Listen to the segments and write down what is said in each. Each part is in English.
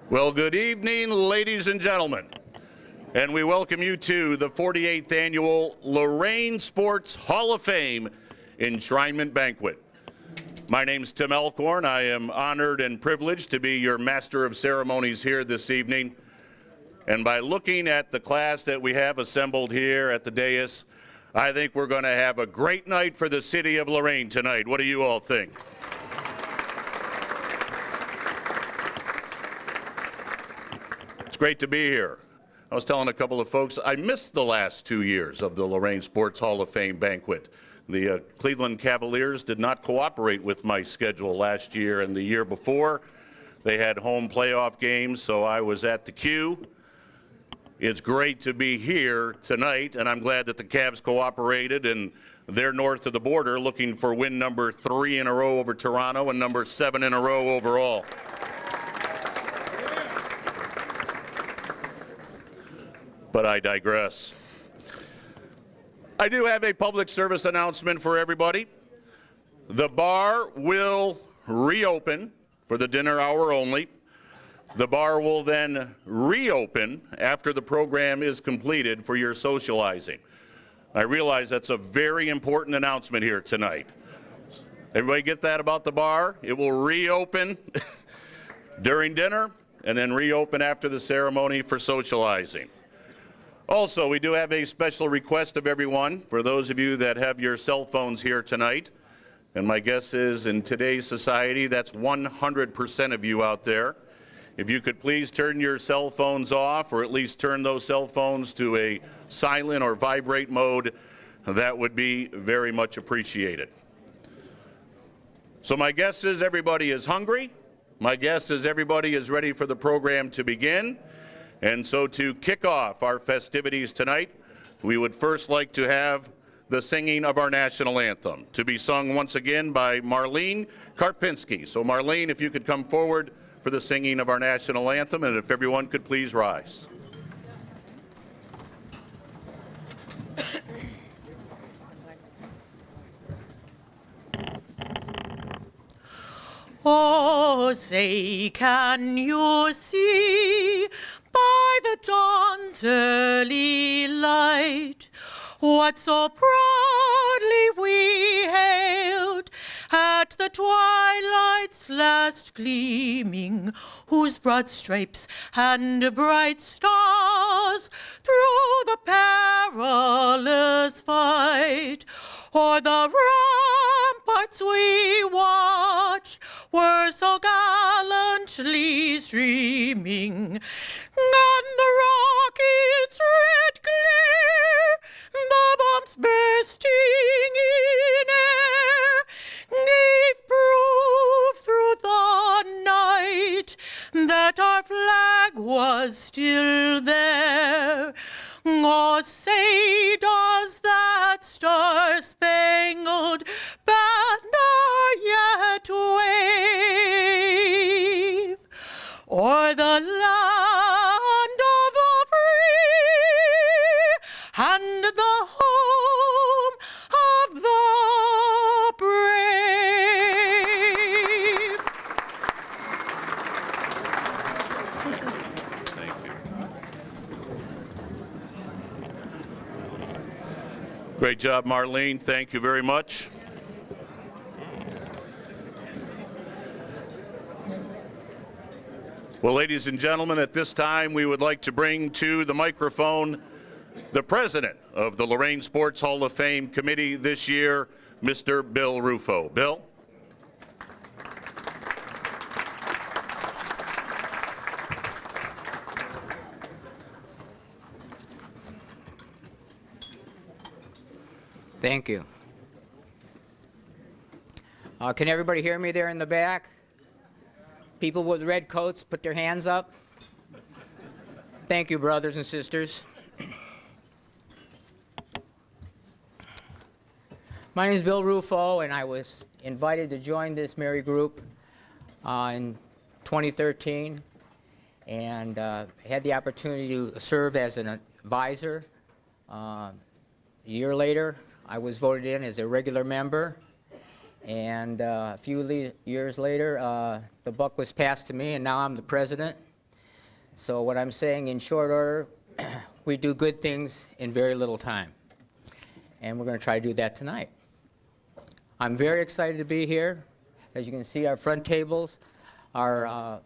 Well, good evening, ladies and gentlemen, and we welcome you to the 48th Annual Lorain Sports Hall of Fame Enshrinement Banquet. My name's Tim Elkhorn. I am honored and privileged to be your Master of Ceremonies here this evening. And by looking at the class that we have assembled here at the dais, I think we're going to have a great night for the city of Lorain tonight. What do you all think? It's great to be here. I was telling a couple of folks, I missed the last 2 years of the Lorain Sports Hall of Fame banquet. The Cleveland Cavaliers did not cooperate with my schedule last year and the year before. They had home playoff games, so I was at the queue. It's great to be here tonight, and I'm glad that the Cavs cooperated, and they're north of the border looking for win number 3 in a row over Toronto and number 7 in a row overall. But I digress. I do have a public service announcement for everybody. The bar will reopen for the dinner hour only. The bar will then reopen after the program is completed for your socializing. I realize that's a very important announcement here tonight. Everybody get that about the bar? It will reopen during dinner and then reopen after the ceremony for socializing. Also, we do have a special request of everyone for those of you that have your cell phones here tonight. And my guess is in today's society, that's 100% of you out there. If you could please turn your cell phones off, or at least turn those cell phones to a silent or vibrate mode, that would be very much appreciated. So my guess is everybody is hungry. My guess is everybody is ready for the program to begin. And so to kick off our festivities tonight, we would first like to have the singing of our national anthem, to be sung once again by Marlene Karpinski. So Marlene, if you could come forward for the singing of our national anthem, and if everyone could please rise. Oh, say, can you see by the dawn's early light what so proudly we hailed at the twilight's last gleaming, whose broad stripes and bright stars through the perilous fight o'er the ramparts we watched were so gallantly streaming, and the rockets' red glare, the bombs bursting in air, gave proof through the night that our flag was still there. Oh, say, does that star-spangled banner yet wave o'er the land of the free and the home of the brave? Thank you. Great job, Marlene. Thank you very much. Well, ladies and gentlemen, at this time, we would like to bring to the microphone the president of the Lorain Sports Hall of Fame Committee this year, Mr. Bill Rufo. Bill? Thank you. Can everybody hear me there in the back? People with red coats, put their hands up. Thank you, brothers and sisters. My name is Bill Rufo, and I was invited to join this merry group in 2013, and had the opportunity to serve as an advisor. A year later, I was voted in as a regular member, and a few years later, the buck was passed to me, and now I'm the president. So what I'm saying in short order, we do good things in very little time. And we're going to try to do that tonight. I'm very excited to be here. As you can see, our front tables are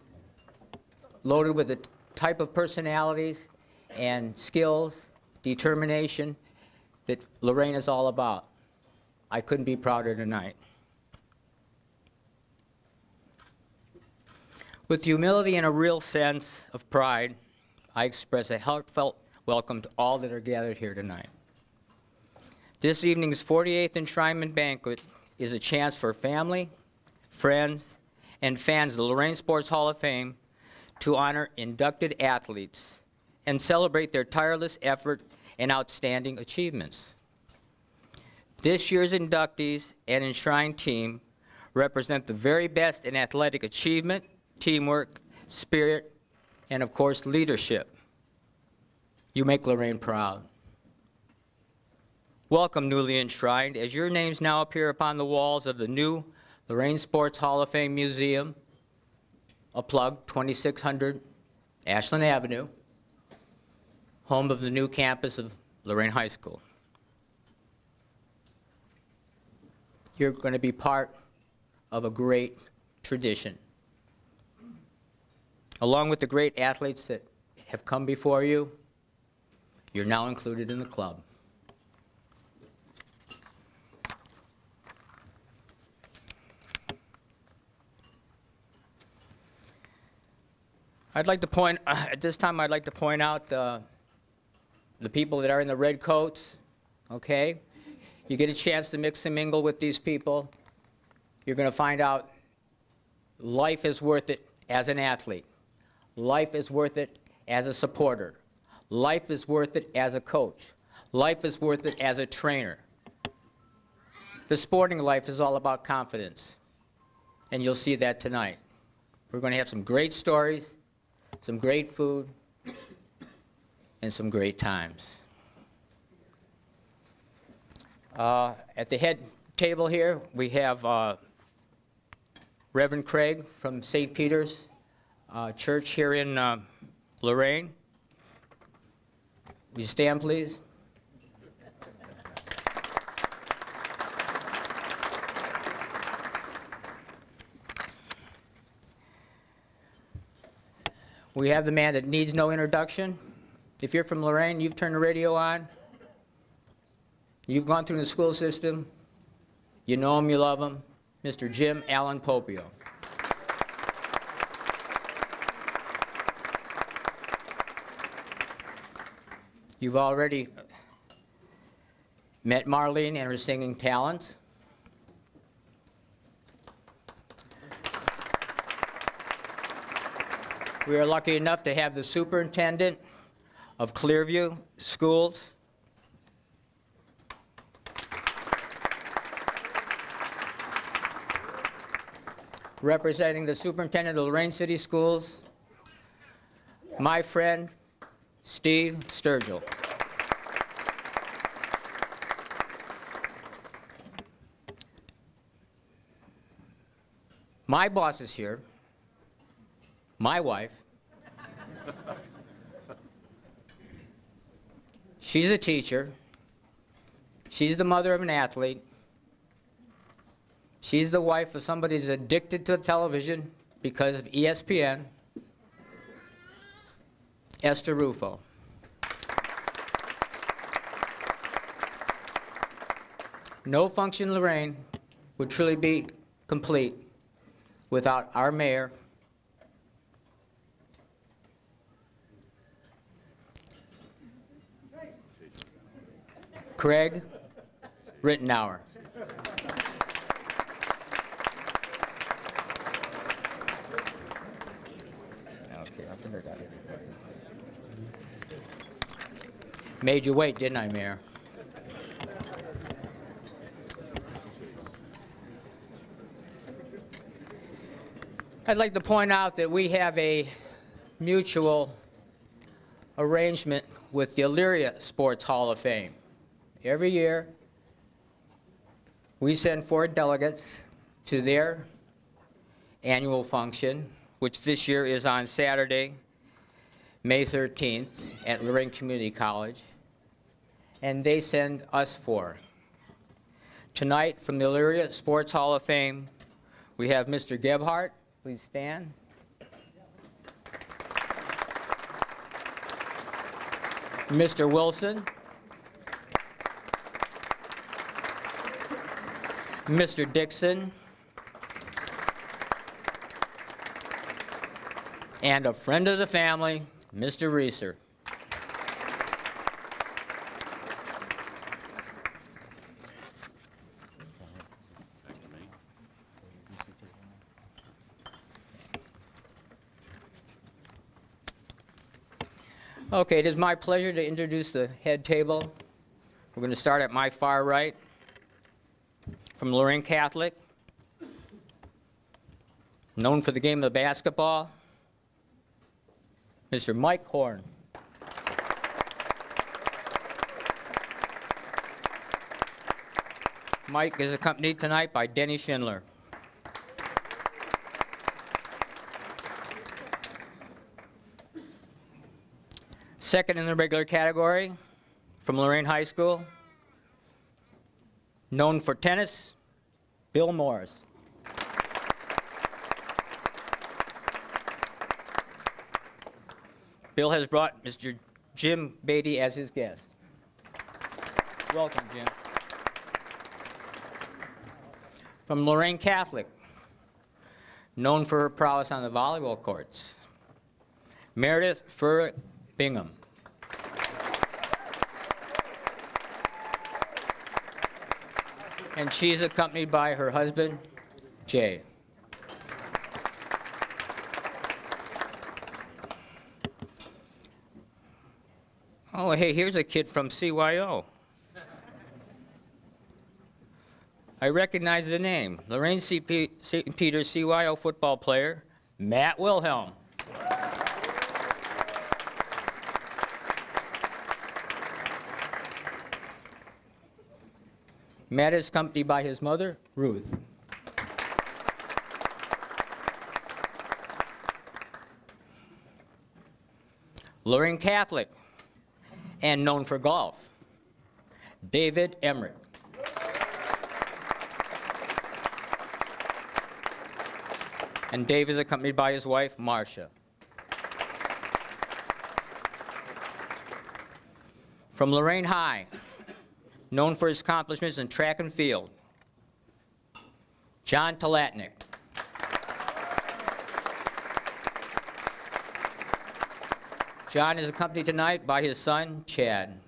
loaded with the type of personalities and skills, determination that Lorain is all about. I couldn't be prouder tonight. With humility and a real sense of pride, I express a heartfelt welcome to all that are gathered here tonight. This evening's 48th Enshrinement Banquet is a chance for family, friends, and fans of the Lorain Sports Hall of Fame to honor inducted athletes and celebrate their tireless effort and outstanding achievements. This year's inductees and enshrined team represent the very best in athletic achievement, teamwork, spirit, and of course, leadership. You make Lorain proud. Welcome, newly enshrined, as your names now appear upon the walls of the new Lorain Sports Hall of Fame Museum, a plug, 2600 Ashland Avenue, home of the new campus of Lorain High School. You're going to be part of a great tradition. Along with the great athletes that have come before you, you're now included in the club. At this time, I'd like to point out the people that are in the red coats, okay? You get a chance to mix and mingle with these people. You're going to find out life is worth it as an athlete. Life is worth it as a supporter. Life is worth it as a coach. Life is worth it as a trainer. The sporting life is all about confidence, and you'll see that tonight. We're going to have some great stories, some great food, and some great times. At the head table here, we have Reverend Craig from St. Peter's Church here in Lorain. Will you stand, please? We have the man that needs no introduction. If you're from Lorain, you've turned the radio on, you've gone through the school system, you know him, you love him, Mr. Jim Allen Popio. You've already met Marlene and her singing talents. We are lucky enough to have the superintendent of Clearview Schools, representing the superintendent of Lorain City Schools, my friend, Steve Sturgill. My boss is here, my wife. She's a teacher. She's the mother of an athlete. She's the wife of somebody who's addicted to television because of ESPN. Esther Rufo. No function in Lorain would truly be complete without our mayor, Craig Rittenauer. Okay, I think I got it. Made you wait, didn't I, Mayor? I'd like to point out that we have a mutual arrangement with the Elyria Sports Hall of Fame. Every year, we send 4 delegates to their annual function, which this year is on Saturday, May 13th at Lorain Community College, and they send us four. Tonight, from the Elyria Sports Hall of Fame, we have Mr. Gebhardt. Please stand. Mr. Wilson. Mr. Dixon. And a friend of the family, Mr. Reeser. Okay, it is my pleasure to introduce the head table. We're going to start at my far right. From Lorain Catholic, known for the game of basketball, Mr. Mike Horn. Mike is accompanied tonight by Denny Schindler. Second in the regular category, from Lorain High School, known for tennis, Bill Morris. Bill has brought Mr. Jim Beatty as his guest. Welcome, Jim. From Lorain Catholic, known for her prowess on the volleyball courts, Meredith Furr Bingham. And she's accompanied by her husband, Jay. Oh, hey, here's a kid from CYO. I recognize the name. Lorain St. Peter's CYO football player, Matt Wilhelm. Matt is accompanied by his mother, Ruth. Lorain Catholic, and known for golf, David Emmerich. And Dave is accompanied by his wife, Marcia. From Lorain High, known for his accomplishments in track and field, John Talatnik. John is accompanied tonight by his son, Chad.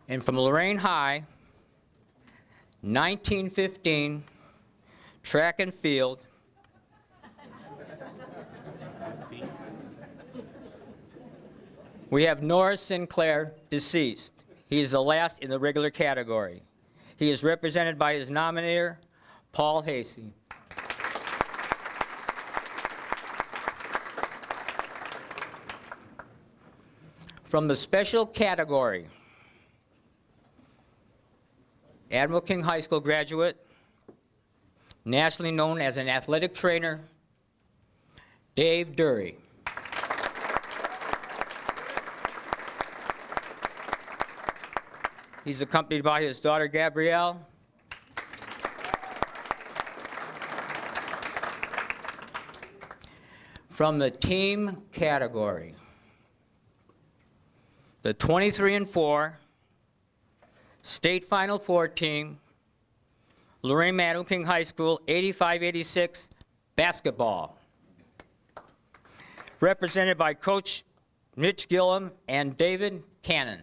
And from Lorain High, 1915, track and field, we have Norris Sinclair, deceased. He is the last in the regular category. He is represented by his nominator, Paul Hasey. From the special category, Admiral King High School graduate, nationally known as an athletic trainer, Dave Dury. He's accompanied by his daughter, Gabrielle. From the team category, the 23-4 State Final Four team, Lorain Admiral King High School, 85-86 basketball. Represented by Coach Mitch Gillum and David Cannon.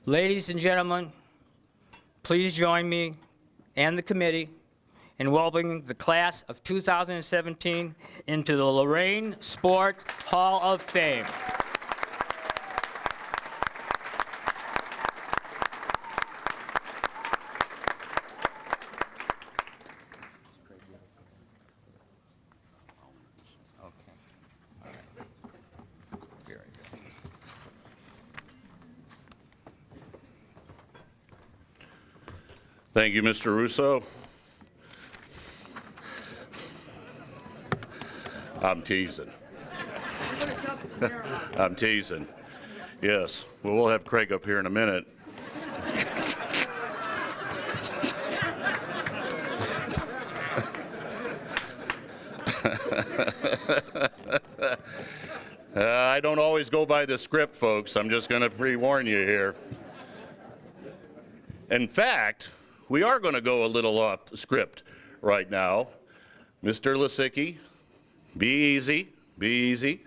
Ladies and gentlemen, please join me and the committee in welcoming the class of 2017 into the Lorain Sports Hall of Fame. Thank you, Mr. Russo. I'm teasing. I'm teasing. Yes. Well, we'll have Craig up here in a minute. I don't always go by the script, folks. I'm just going to pre-warn you here. In fact, we are going to go a little off the script right now. Mr. Lisicki, be easy, be easy.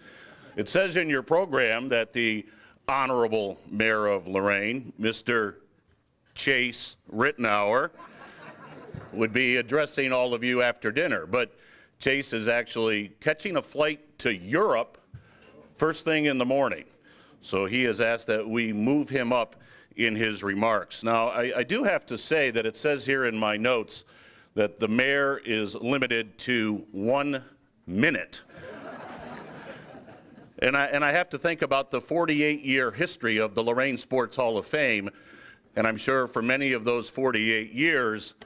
It says in your program that the Honorable Mayor of Lorain, Mr. Chase Rittenauer, would be addressing all of you after dinner. But Chase is actually catching a flight to Europe first thing in the morning. So he has asked that we move him up in his remarks. Now, I do have to say that it says here in my notes that the mayor is limited to 1 minute. And I have to think about the 48-year history of the Lorain Sports Hall of Fame, and I'm sure for many of those 48 years,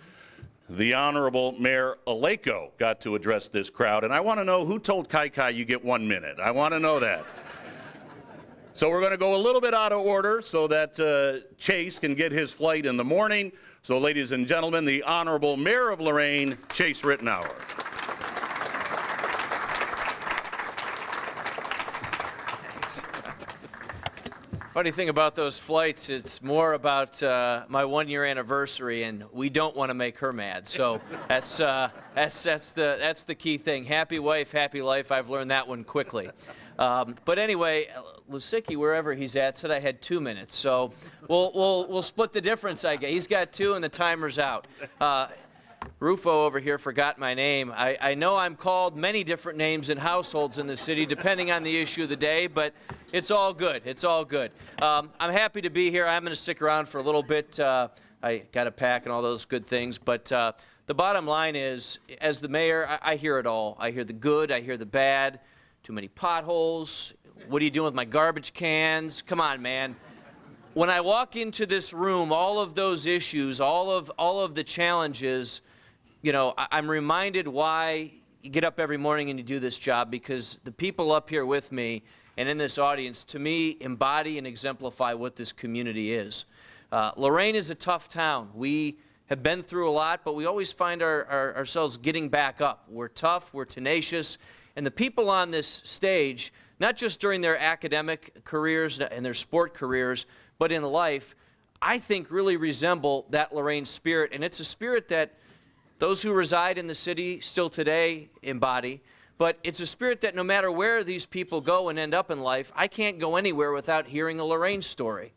the Honorable Mayor Aleko got to address this crowd. And I want to know who told Kai Kai you get 1 minute. I want to know that. So we're going to go a little bit out of order so that Chase can get his flight in the morning. So ladies and gentlemen, the Honorable Mayor of Lorain, Chase Rittenauer. Funny thing about those flights, it's more about my 1-year anniversary, and we don't want to make her mad. So that's the key thing. Happy wife, happy life. I've learned that one quickly. But anyway, Lisicki, wherever he's at, said I had 2 minutes. So we'll split the difference. I guess he's got 2, and the timer's out. Rufo over here forgot my name. I know I'm called many different names in households in the city, depending on the issue of the day, but it's all good. It's all good. I'm happy to be here. I'm going to stick around for a little bit. I got a pack and all those good things, but the bottom line is, as the mayor, I hear it all. I hear the good. I hear the bad. Too many potholes. What are you doing with my garbage cans? Come on, man. When I walk into this room, all of those issues, all of the challenges, you know, I'm reminded why you get up every morning and you do this job, because the people up here with me and in this audience, to me, embody and exemplify what this community is. Lorain is a tough town. We have been through a lot, but we always find ourselves getting back up. We're tough, we're tenacious, and the people on this stage, not just during their academic careers and their sport careers, but in life, I think really resemble that Lorain spirit, and it's a spirit that those who reside in the city still today embody, but it's a spirit that no matter where these people go and end up in life, I can't go anywhere without hearing a Lorain story.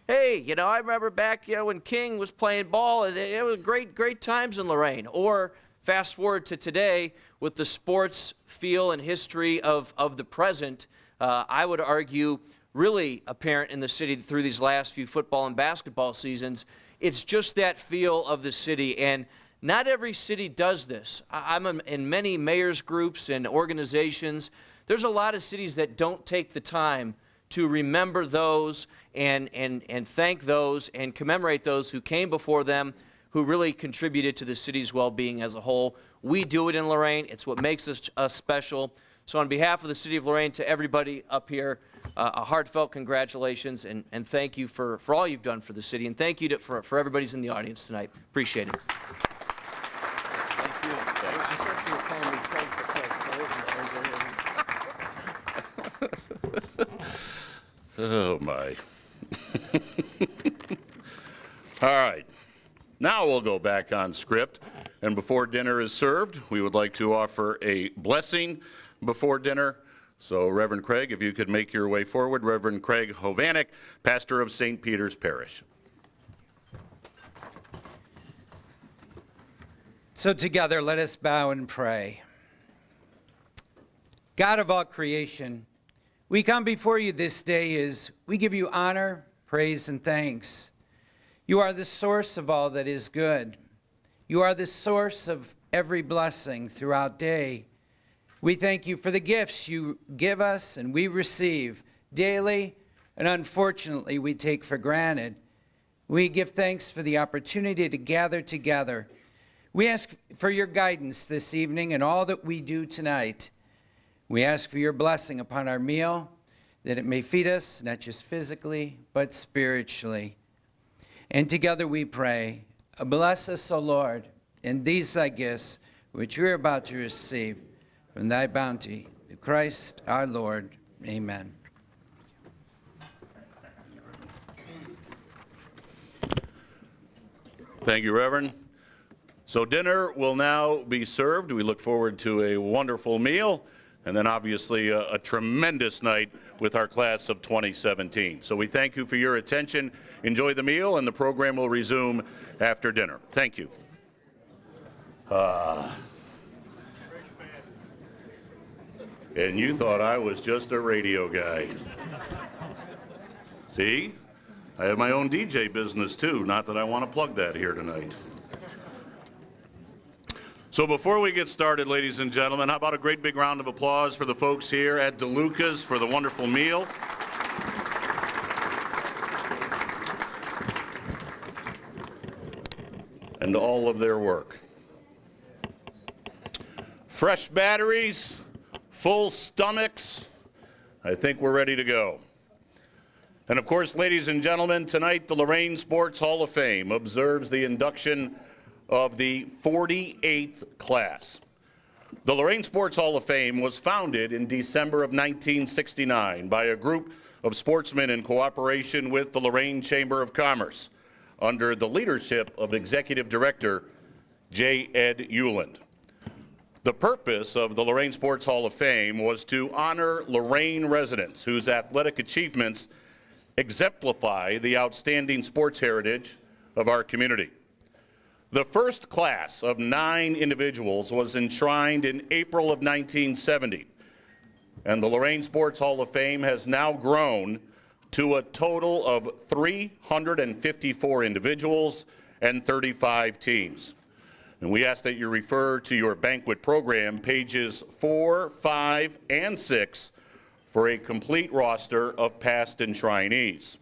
Hey, you know, I remember back, you know, when King was playing ball, it was great times in Lorain. Or fast forward to today with the sports feel and history of the present, I would argue really apparent in the city through these last few football and basketball seasons. It's just that feel of the city, and not every city does this. I'm in many mayors groups and organizations. There's a lot of cities that don't take the time to remember those and thank those and commemorate those who came before them, who really contributed to the city's well-being as a whole. We do it in Lorain. It's what makes us special. So on behalf of the city of Lorain, to everybody up here, a heartfelt congratulations and thank you for all you've done for the city. And thank you for everybody's in the audience tonight. Appreciate it. Oh, my. All right. Now we'll go back on script. And before dinner is served, we would like to offer a blessing before dinner. So, Reverend Craig, if you could make your way forward. Reverend Craig Hovanek, pastor of St. Peter's Parish. So together, let us bow and pray. God of all creation, we come before you this day as we give you honor, praise, and thanks. You are the source of all that is good. You are the source of every blessing throughout day. We thank you for the gifts you give us and we receive daily, and unfortunately we take for granted. We give thanks for the opportunity to gather together. We ask for your guidance this evening in all that we do tonight. We ask for your blessing upon our meal, that it may feed us, not just physically, but spiritually. And together we pray, bless us, O Lord, in these thy gifts, which we are about to receive from thy bounty, through Christ our Lord. Amen. Thank you, Reverend. So dinner will now be served. We look forward to a wonderful meal, and then obviously a tremendous night with our class of 2017. So we thank you for your attention. Enjoy the meal, and the program will resume after dinner. Thank you. And you thought I was just a radio guy. See? I have my own DJ business too, not that I want to plug that here tonight. So before we get started, ladies and gentlemen, how about a great big round of applause for the folks here at DeLuca's for the wonderful meal. And all of their work. Fresh batteries, full stomachs. I think we're ready to go. And of course, ladies and gentlemen, tonight the Lorain Sports Hall of Fame observes the induction of the 48th class. The Lorain Sports Hall of Fame was founded in December of 1969 by a group of sportsmen in cooperation with the Lorain Chamber of Commerce under the leadership of Executive Director J. Ed Euland. The purpose of the Lorain Sports Hall of Fame was to honor Lorain residents whose athletic achievements exemplify the outstanding sports heritage of our community. The first class of 9 individuals was enshrined in April of 1970, and the Lorain Sports Hall of Fame has now grown to a total of 354 individuals and 35 teams. And we ask that you refer to your banquet program, pages 4, 5, and 6, for a complete roster of past enshrinees.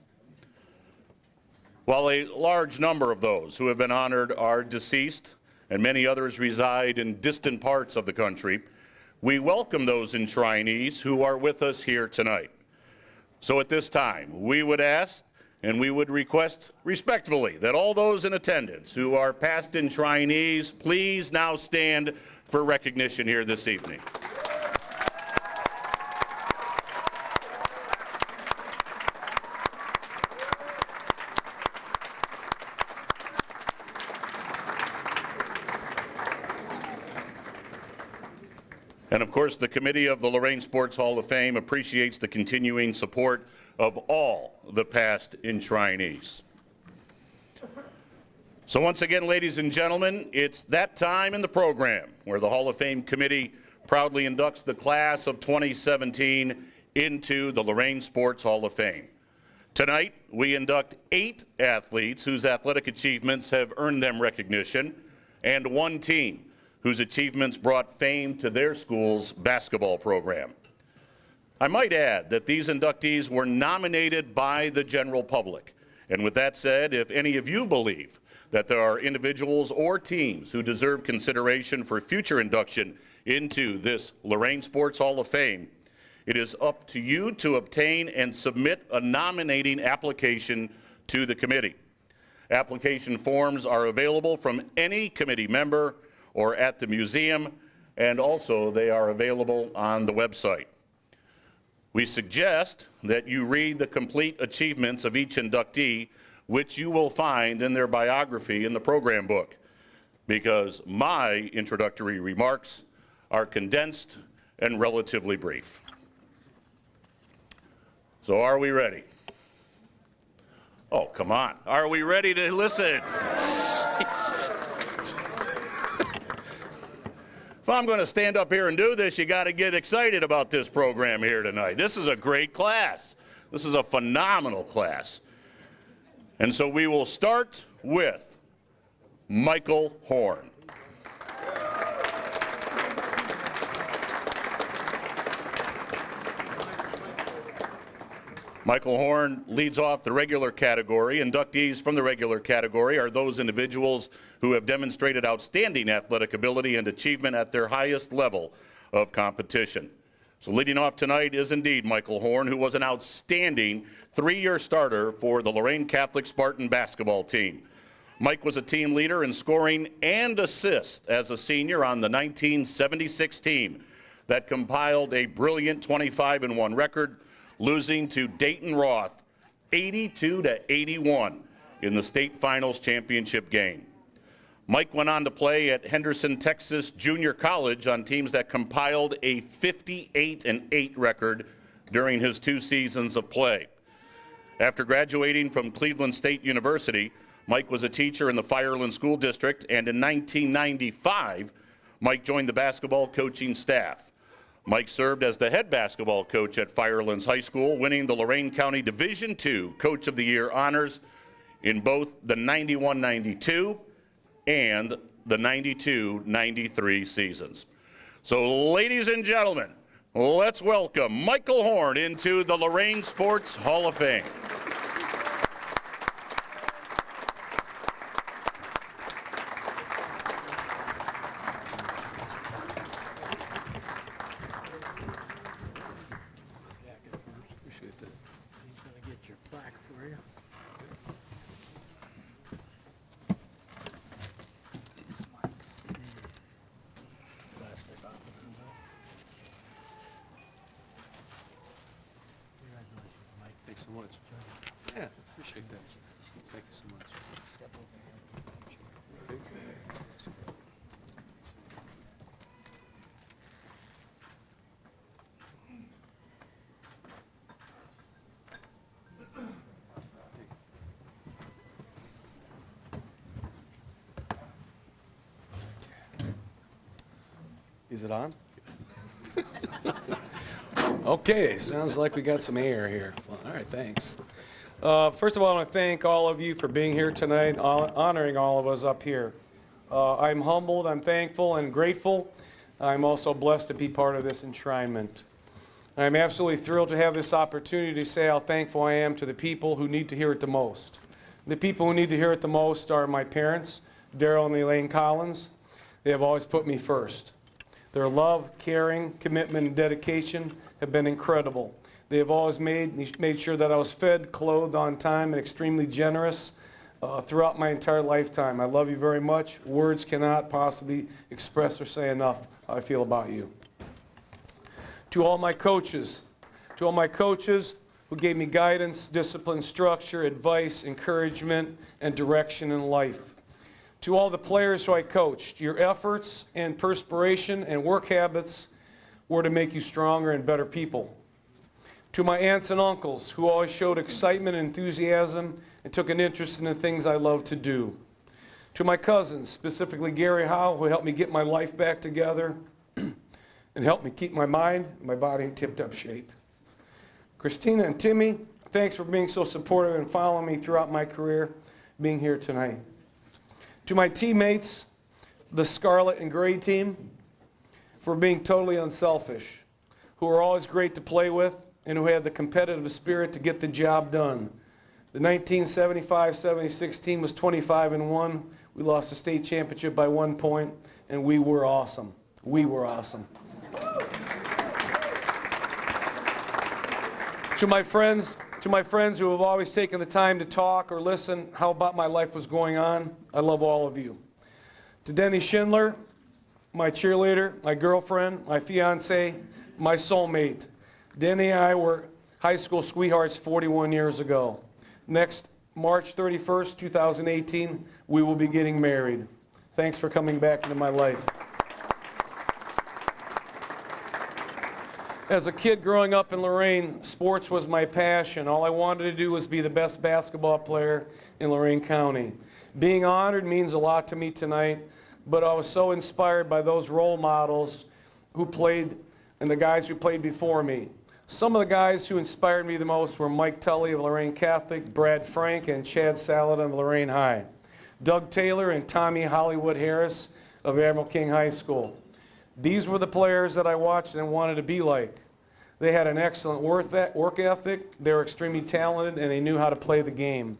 While a large number of those who have been honored are deceased and many others reside in distant parts of the country, we welcome those enshrinees who are with us here tonight. So at this time, we would ask and we would request respectfully that all those in attendance who are past enshrinees, please now stand for recognition here this evening. And of course, the committee of the Lorain Sports Hall of Fame appreciates the continuing support of all the past enshrinees. So once again, ladies and gentlemen, it's that time in the program where the Hall of Fame committee proudly inducts the class of 2017 into the Lorain Sports Hall of Fame. Tonight, we induct 8 athletes whose athletic achievements have earned them recognition, and 1 team whose achievements brought fame to their school's basketball program. I might add that these inductees were nominated by the general public. And with that said, if any of you believe that there are individuals or teams who deserve consideration for future induction into this Lorain Sports Hall of Fame, it is up to you to obtain and submit a nominating application to the committee. Application forms are available from any committee member or at the museum, and also they are available on the website. We suggest that you read the complete achievements of each inductee, which you will find in their biography in the program book, because my introductory remarks are condensed and relatively brief. So are we ready? Oh, come on. Are we ready to listen? If I'm going to stand up here and do this, you got to get excited about this program here tonight. This is a great class. This is a phenomenal class. And so we will start with Michael Horn. Michael Horn leads off the regular category. Inductees from the regular category are those individuals who have demonstrated outstanding athletic ability and achievement at their highest level of competition. So leading off tonight is indeed Michael Horn, who was an outstanding 3-year starter for the Lorain Catholic Spartan basketball team. Mike was a team leader in scoring and assists as a senior on the 1976 team that compiled a brilliant 25-1 record, losing to Dayton Roth 82-81 in the state finals championship game. Mike went on to play at Henderson, Texas Junior College on teams that compiled a 58-8 record during his 2 seasons of play. After graduating from Cleveland State University, Mike was a teacher in the Fireland School District, and in 1995, Mike joined the basketball coaching staff. Mike served as the head basketball coach at Firelands High School, winning the Lorain County Division II Coach of the Year honors in both the 91-92 and the 92-93 seasons. So, ladies and gentlemen, let's welcome Michael Horn into the Lorain Sports Hall of Fame. Thanks so much. Yeah, appreciate that. Thank you so much. Is it on? Okay, sounds like we got some air here. Well, all right, thanks. First of all, I want to thank all of you for being here tonight, honoring all of us up here. I'm humbled, I'm thankful, and grateful. I'm also blessed to be part of this enshrinement. I'm absolutely thrilled to have this opportunity to say how thankful I am to the people who need to hear it the most. The people who need to hear it the most are my parents, Daryl and Elaine Collins. They have always put me first. Their love, caring, commitment, and dedication have been incredible. They have always made sure that I was fed, clothed on time, and extremely generous throughout my entire lifetime. I love you very much. Words cannot possibly express or say enough how I feel about you. To all my coaches who gave me guidance, discipline, structure, advice, encouragement, and direction in life. To all the players who I coached, your efforts and perspiration and work habits were to make you stronger and better people. To my aunts and uncles who always showed excitement and enthusiasm and took an interest in the things I love to do. To my cousins, specifically Gary Howe, who helped me get my life back together and helped me keep my mind and my body in tip-top shape. Christina and Timmy, thanks for being so supportive and following me throughout my career, being here tonight. To my teammates, the Scarlet and Gray team, for being totally unselfish, who are always great to play with and who had the competitive spirit to get the job done. The 1975-76 team was 25-1. We lost the state championship by 1 point, and we were awesome. We were awesome. To my friends who have always taken the time to talk or listen how about my life was going on, I love all of you. To Denny Schindler, my cheerleader, my girlfriend, my fiance, my soulmate. Denny and I were high school sweethearts 41 years ago. Next March 31st, 2018, we will be getting married. Thanks for coming back into my life. As a kid growing up in Lorain, sports was my passion. All I wanted to do was be the best basketball player in Lorain County. Being honored means a lot to me tonight, but I was so inspired by those role models who played and the guys who played before me. Some of the guys who inspired me the most were Mike Tully of Lorain Catholic, Brad Frank, and Chad Saladin of Lorain High, Doug Taylor and Tommy Hollywood Harris of Admiral King High School. These were the players that I watched and wanted to be like. They had an excellent work ethic, they were extremely talented, and they knew how to play the game.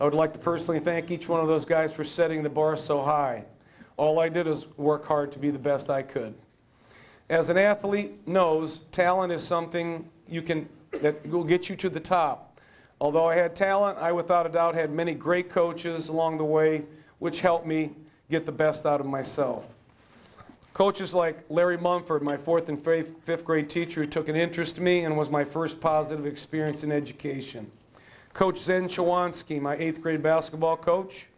I would like to personally thank each one of those guys for setting the bar so high. All I did was work hard to be the best I could. As an athlete knows, talent is something that will get you to the top. Although I had talent, I without a doubt had many great coaches along the way, which helped me get the best out of myself. Coaches like Larry Mumford, my 4th and 5th grade teacher who took an interest in me and was my first positive experience in education. Coach Zen Chawanski, my 8th grade basketball coach.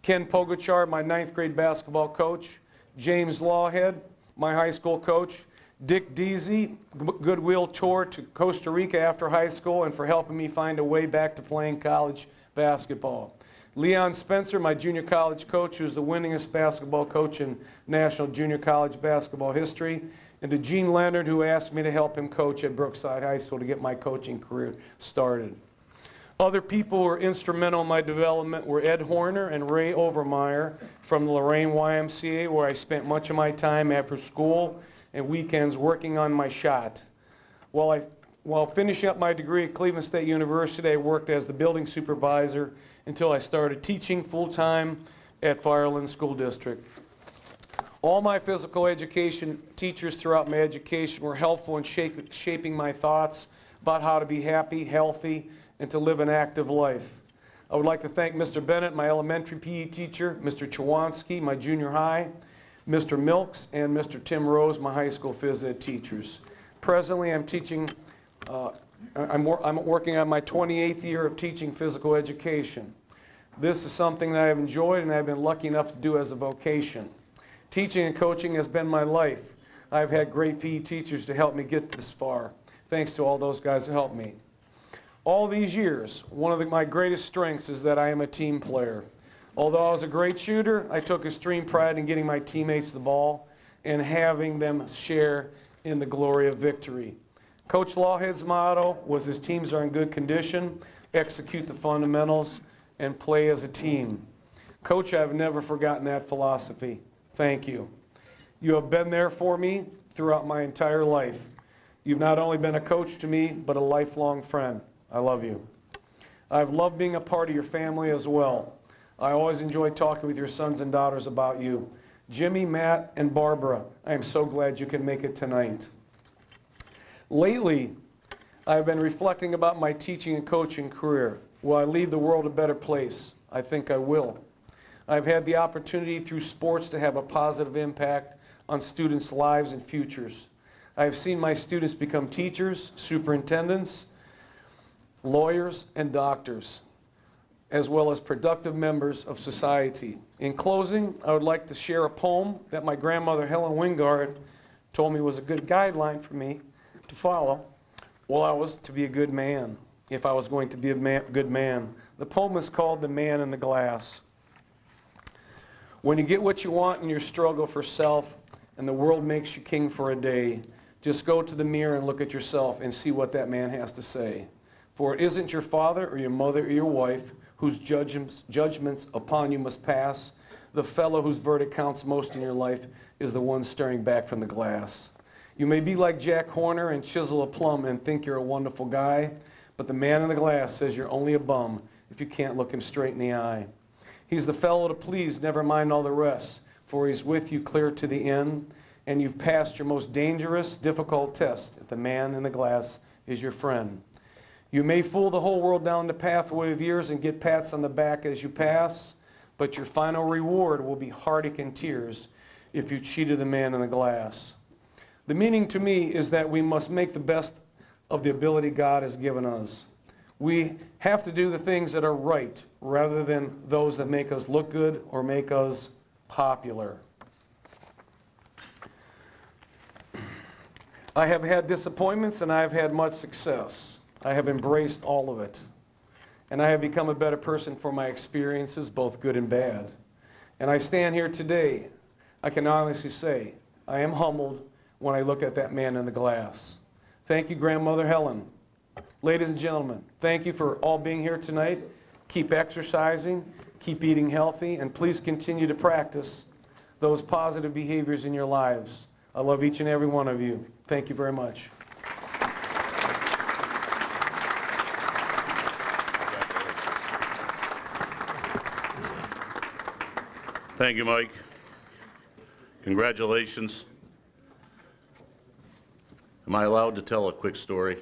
Ken Pogachar, my 9th grade basketball coach. James Lawhead, my high school coach. Dick Deasy, goodwill tour to Costa Rica after high school and for helping me find a way back to playing college basketball. Leon Spencer, my junior college coach, who's the winningest basketball coach in national junior college basketball history. And to Gene Leonard, who asked me to help him coach at Brookside High School to get my coaching career started. Other people who were instrumental in my development were Ed Horner and Ray Overmeyer from the Lorain YMCA, where I spent much of my time after school and weekends working on my shot. While finishing up my degree at Cleveland State University, I worked as the building supervisor until I started teaching full-time at Fireland School District. All my physical education teachers throughout my education were helpful in shaping my thoughts about how to be happy, healthy, and to live an active life. I would like to thank Mr. Bennett, my elementary PE teacher, Mr. Chawanski, my junior high, Mr. Milks, and Mr. Tim Rose, my high school phys ed teachers. Presently, I'm teaching I'm working on my 28th year of teaching physical education. This is something that I've enjoyed and I've been lucky enough to do as a vocation. Teaching and coaching has been my life. I've had great PE teachers to help me get this far. Thanks to all those guys who helped me. All these years, one of my greatest strengths is that I am a team player. Although I was a great shooter, I took extreme pride in getting my teammates the ball and having them share in the glory of victory. Coach Lawhead's motto was his teams are in good condition, execute the fundamentals, and play as a team. Coach, I've never forgotten that philosophy. Thank you. You have been there for me throughout my entire life. You've not only been a coach to me, but a lifelong friend. I love you. I've loved being a part of your family as well. I always enjoy talking with your sons and daughters about you. Jimmy, Matt, and Barbara, I am so glad you can make it tonight. Lately, I've been reflecting about my teaching and coaching career. Will I leave the world a better place? I think I will. I've had the opportunity through sports to have a positive impact on students' lives and futures. I've seen my students become teachers, superintendents, lawyers, and doctors, as well as productive members of society. In closing, I would like to share a poem that my grandmother, Helen Wingard, told me was a good guideline for me to follow while I was to be a good man, if I was going to be a good man. The poem is called The Man in the Glass. When you get what you want in your struggle for self and the world makes you king for a day, just go to the mirror and look at yourself and see what that man has to say. For it isn't your father or your mother or your wife whose judgments upon you must pass. The fellow whose verdict counts most in your life is the one staring back from the glass. You may be like Jack Horner and chisel a plum and think you're a wonderful guy, but the man in the glass says you're only a bum if you can't look him straight in the eye. He's the fellow to please, never mind all the rest, for he's with you clear to the end, and you've passed your most dangerous, difficult test if the man in the glass is your friend. You may fool the whole world down the pathway of years and get pats on the back as you pass, but your final reward will be heartache and tears if you cheated the man in the glass. The meaning to me is that we must make the best of the ability God has given us. We have to do the things that are right rather than those that make us look good or make us popular. I have had disappointments and I have had much success. I have embraced all of it. And I have become a better person for my experiences, both good and bad. And I stand here today, I can honestly say, I am humbled when I look at that man in the glass. Thank you, Grandmother Helen. Ladies and gentlemen, thank you for all being here tonight. Keep exercising, keep eating healthy, and please continue to practice those positive behaviors in your lives. I love each and every one of you. Thank you very much. Thank you, Mike. Congratulations. Am I allowed to tell a quick story?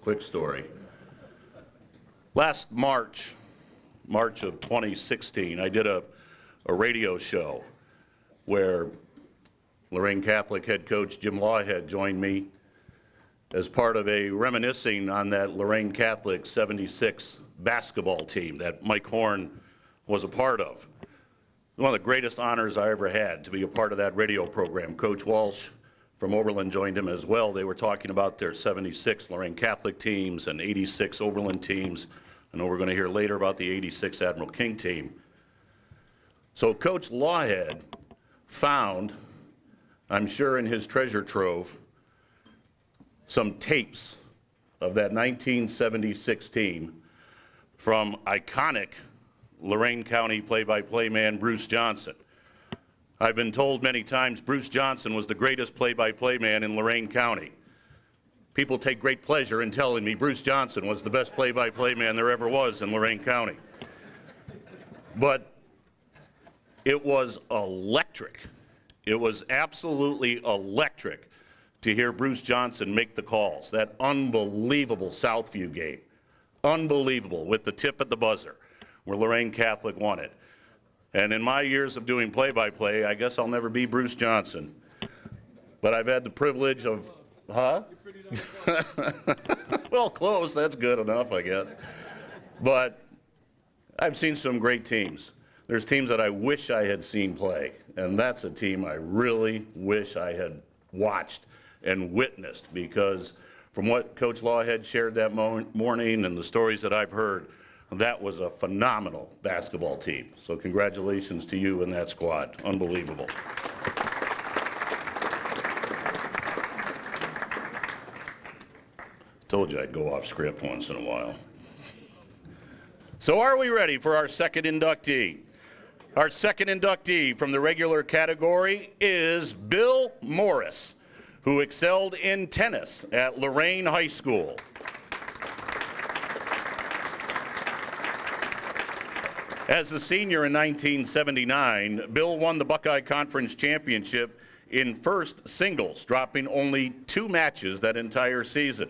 Quick story. Last March of 2016, I did a radio show where Lorain Catholic head coach Jim Lawhead joined me as part of a reminiscing on that Lorain Catholic 76 basketball team that Mike Horn was a part of. One of the greatest honors I ever had to be a part of that radio program. Coach Walsh from Oberlin joined him as well. They were talking about their 76 Lorain Catholic teams and 86 Oberlin teams. I know we're going to hear later about the 86 Admiral King team. So Coach Lawhead found, I'm sure in his treasure trove, some tapes of that 1976 team from iconic Lorain County play-by-play man Bruce Johnson. I've been told many times Bruce Johnson was the greatest play-by-play man in Lorain County. People take great pleasure in telling me Bruce Johnson was the best play-by-play man there ever was in Lorain County. But it was electric. It was absolutely electric to hear Bruce Johnson make the calls. That unbelievable Southview game. Unbelievable, with the tip at the buzzer, where Lorain Catholic won it. And in my years of doing play-by-play, I guess I'll never be Bruce Johnson. But I've had the privilege of, huh? Well, close, that's good enough, I guess. But I've seen some great teams. There's teams that I wish I had seen play, and that's a team I really wish I had watched and witnessed, because from what Coach Lawhead shared that morning and the stories that I've heard, that was a phenomenal basketball team. So congratulations to you and that squad. Unbelievable. Told you I'd go off script once in a while. So are we ready for our second inductee? Our second inductee from the regular category is Bill Morris, who excelled in tennis at Lorain High School. As a senior in 1979, Bill won the Buckeye Conference Championship in first singles, dropping only 2 matches that entire season.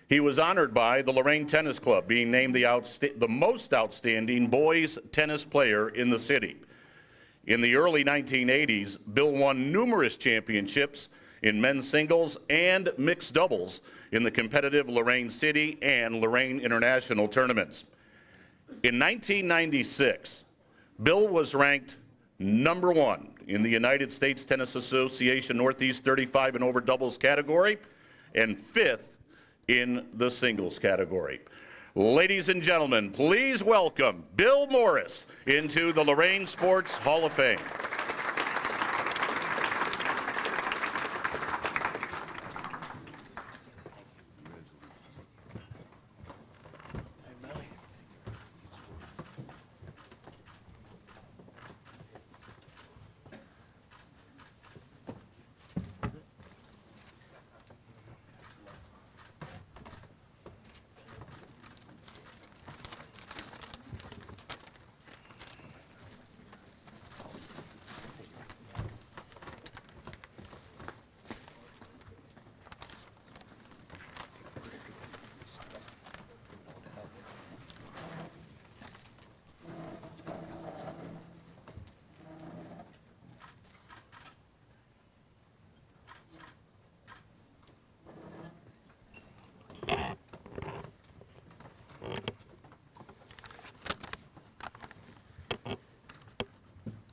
He was honored by the Lorain Tennis Club, being named the most outstanding boys tennis player in the city. In the early 1980s, Bill won numerous championships in men's singles and mixed doubles in the competitive Lorain City and Lorain International tournaments. In 1996, Bill was ranked #1 in the United States Tennis Association Northeast 35 and over doubles category and 5th in the singles category. Ladies and gentlemen, please welcome Bill Morris into the Lorain Sports Hall of Fame.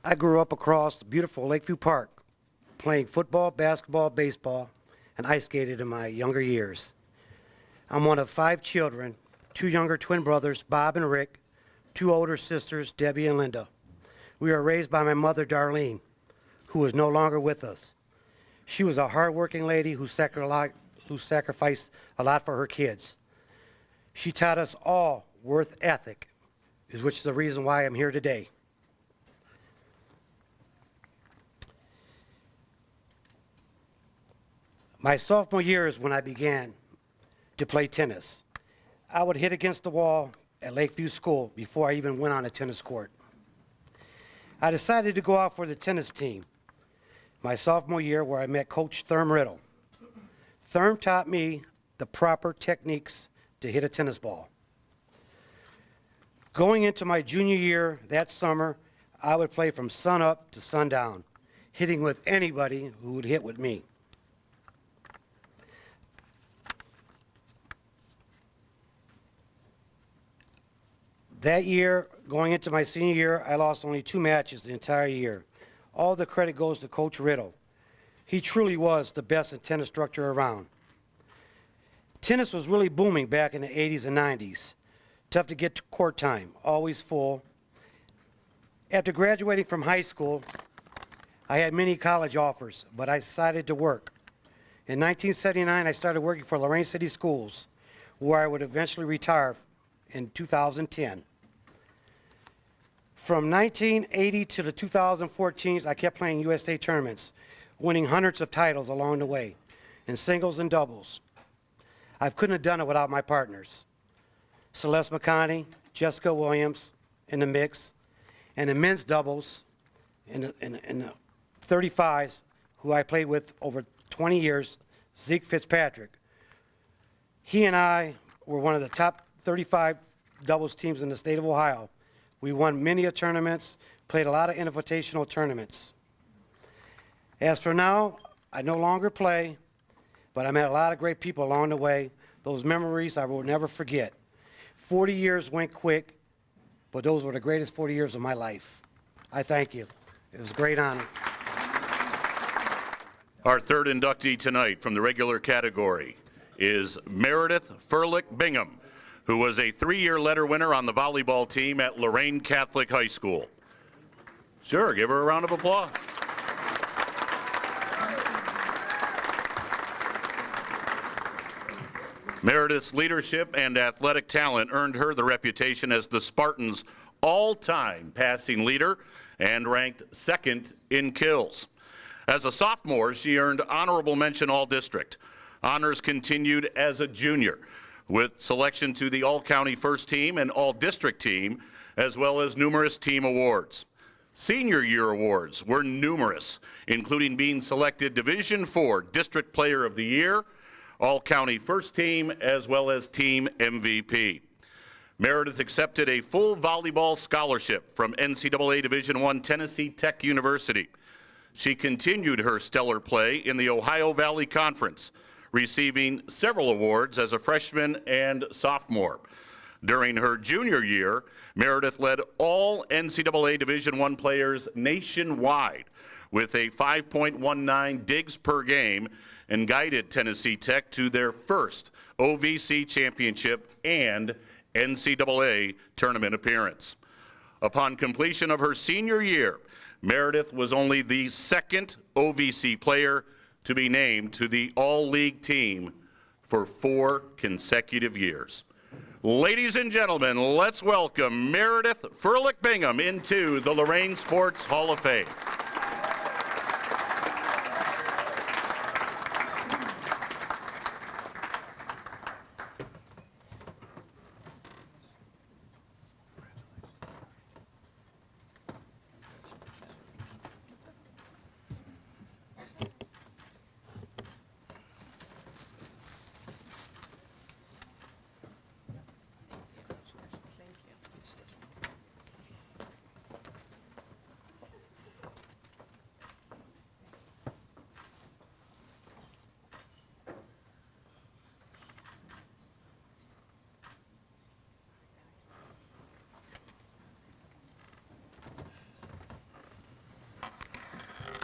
I grew up across the beautiful Lakeview Park, playing football, basketball, baseball, and ice skated in my younger years. I'm one of 5 children, 2 younger twin brothers, Bob and Rick, 2 older sisters, Debbie and Linda. We were raised by my mother, Darlene, who is no longer with us. She was a hardworking lady who sacrificed a lot for her kids. She taught us all work ethic, which is the reason why I'm here today. My sophomore year is when I began to play tennis. I would hit against the wall at Lakeview School before I even went on a tennis court. I decided to go out for the tennis team my sophomore year, where I met Coach Therm Riddle. Therm taught me the proper techniques to hit a tennis ball. Going into my junior year that summer, I would play from sun up to sundown, hitting with anybody who would hit with me. That year, going into my senior year, I lost only 2 matches the entire year. All the credit goes to Coach Riddle. He truly was the best tennis instructor around. Tennis was really booming back in the 80s and 90s. Tough to get to court time, always full. After graduating from high school, I had many college offers, but I decided to work. In 1979, I started working for Lorain City Schools, where I would eventually retire in 2010. From 1980 to the 2014s, I kept playing USA tournaments, winning hundreds of titles along the way, in singles and doubles. I couldn't have done it without my partners. Celeste McConney, Jessica Williams in the mix, and in men's doubles, in the 35s, who I played with over 20 years, Zeke Fitzpatrick. He and I were one of the top 35 doubles teams in the state of Ohio. We won many tournaments, played a lot of invitational tournaments. As for now, I no longer play, but I met a lot of great people along the way. Those memories I will never forget. 40 years went quick, but those were the greatest 40 years of my life. I thank you. It was a great honor. Our third inductee tonight from the regular category is Meredith Furlick Bingham, who was a 3-year letter winner on the volleyball team at Lorain Catholic High School. Sure, give her a round of applause. Meredith's leadership and athletic talent earned her the reputation as the Spartans' all-time passing leader and ranked 2nd in kills. As a sophomore, she earned honorable mention All-District. Honors continued as a junior, with selection to the All-County First Team and All-District Team, as well as numerous team awards. Senior year awards were numerous, including being selected Division IV District Player of the Year, All-County First Team, as well as Team MVP. Meredith accepted a full volleyball scholarship from NCAA Division I Tennessee Tech University. She continued her stellar play in the Ohio Valley Conference, receiving several awards as a freshman and sophomore. During her junior year, Meredith led all NCAA Division I players nationwide with a 5.19 digs per game and guided Tennessee Tech to their first OVC championship and NCAA tournament appearance. Upon completion of her senior year, Meredith was only the 2nd OVC player to be named to the All-League team for 4 consecutive years. Ladies and gentlemen, let's welcome Meredith Furlick Bingham into the Lorain Sports Hall of Fame.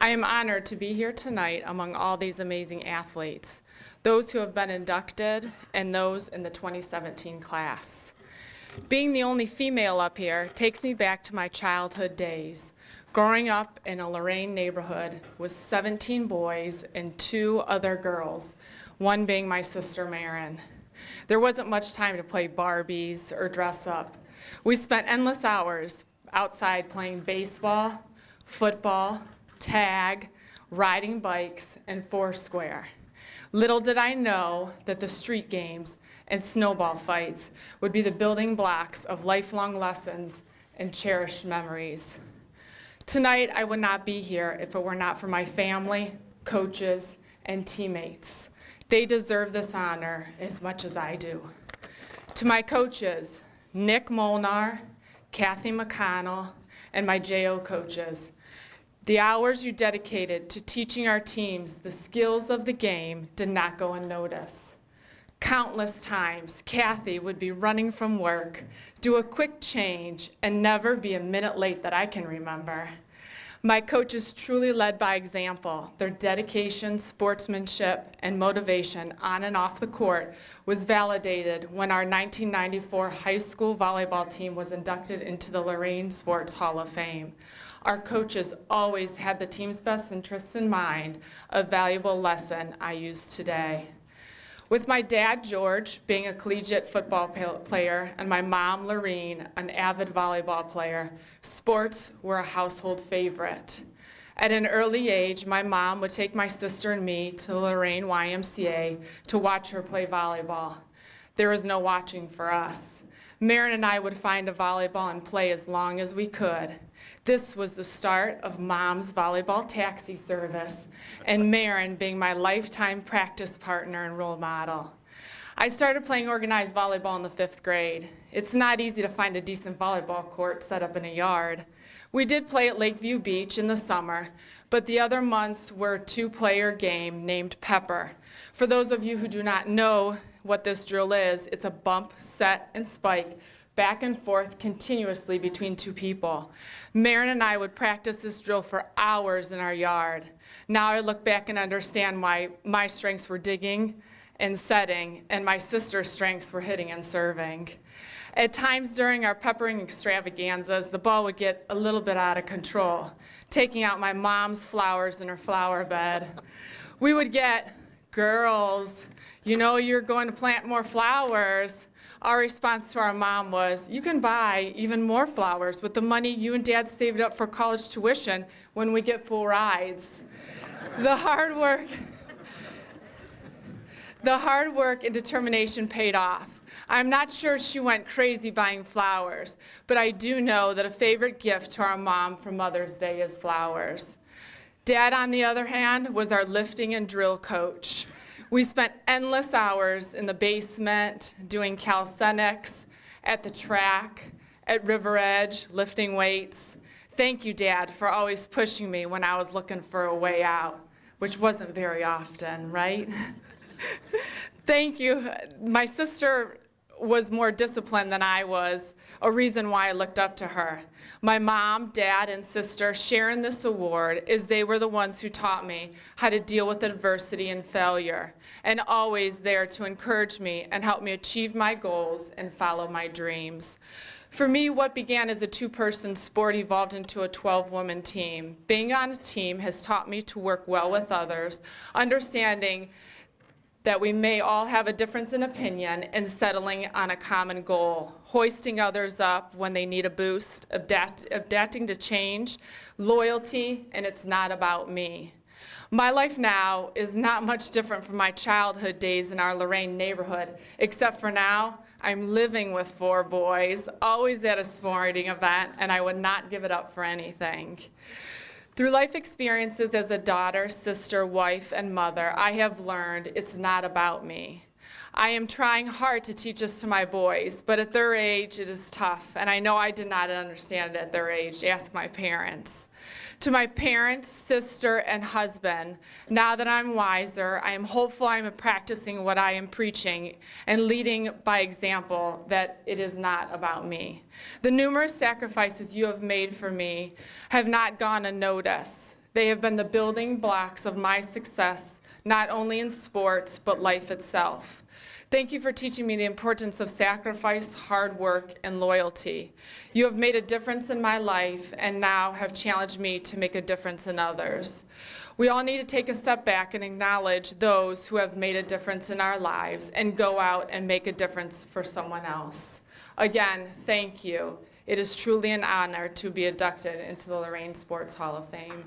I am honored to be here tonight among all these amazing athletes, those who have been inducted and those in the 2017 class. Being the only female up here takes me back to my childhood days, growing up in a Lorain neighborhood with 17 boys and 2 other girls, one being my sister Marin. There wasn't much time to play Barbies or dress up. We spent endless hours outside playing baseball, football, tag, riding bikes, and foursquare. Little did I know that the street games and snowball fights would be the building blocks of lifelong lessons and cherished memories. Tonight, I would not be here if it were not for my family, coaches, and teammates. They deserve this honor as much as I do. To my coaches, Nick Molnar, Kathy McConnell, and my JO coaches, the hours you dedicated to teaching our teams the skills of the game did not go unnoticed. Countless times, Kathy would be running from work, do a quick change, and never be a minute late that I can remember. My coaches truly led by example. Their dedication, sportsmanship, and motivation on and off the court was validated when our 1994 high school volleyball team was inducted into the Lorain Sports Hall of Fame. Our coaches always had the team's best interests in mind, a valuable lesson I use today. With my dad, George, being a collegiate football player, and my mom, Lorain, an avid volleyball player, sports were a household favorite. At an early age, my mom would take my sister and me to the Lorain YMCA to watch her play volleyball. There was no watching for us. Marin and I would find a volleyball and play as long as we could. This was the start of Mom's volleyball taxi service, and Marin being my lifetime practice partner and role model. I started playing organized volleyball in the 5th grade. It's not easy to find a decent volleyball court set up in a yard. We did play at Lakeview Beach in the summer, but the other months were a 2-player game named Pepper. For those of you who do not know what this drill is, it's a bump, set, and spike back and forth continuously between 2 people. Marin and I would practice this drill for hours in our yard. Now I look back and understand why my strengths were digging and setting, and my sister's strengths were hitting and serving. At times during our peppering extravaganzas, the ball would get a little bit out of control, taking out my mom's flowers in her flower bed. We would get, "Girls, you know you're going to plant more flowers." Our response to our mom was, "You can buy even more flowers with the money you and Dad saved up for college tuition when we get full rides." The hard work and determination paid off. I'm not sure she went crazy buying flowers, but I do know that a favorite gift to our mom for Mother's Day is flowers. Dad, on the other hand, was our lifting and drill coach. We spent endless hours in the basement doing calisthenics, at the track, at River Edge, lifting weights. Thank you, Dad, for always pushing me when I was looking for a way out, which wasn't very often, right? Thank you. My sister was more disciplined than I was, a reason why I looked up to her. My mom, dad, and sister share in this award as they were the ones who taught me how to deal with adversity and failure, and always there to encourage me and help me achieve my goals and follow my dreams. For me, what began as a 2-person sport evolved into a 12-woman team. Being on a team has taught me to work well with others, understanding that we may all have a difference in opinion and settling on a common goal, hoisting others up when they need a boost, adapting to change, loyalty, and it's not about me. My life now is not much different from my childhood days in our Lorain neighborhood, except for now, I'm living with 4 boys, always at a sporting event, and I would not give it up for anything. Through life experiences as a daughter, sister, wife, and mother, I have learned it's not about me. I am trying hard to teach this to my boys, but at their age, it is tough, and I know I did not understand it at their age. Ask my parents. To my parents, sister, and husband, now that I'm wiser, I am hopeful I am practicing what I am preaching and leading by example that it is not about me. The numerous sacrifices you have made for me have not gone unnoticed. They have been the building blocks of my success, not only in sports, but life itself. Thank you for teaching me the importance of sacrifice, hard work, and loyalty. You have made a difference in my life and now have challenged me to make a difference in others. We all need to take a step back and acknowledge those who have made a difference in our lives and go out and make a difference for someone else. Again, thank you. It is truly an honor to be inducted into the Lorain Sports Hall of Fame.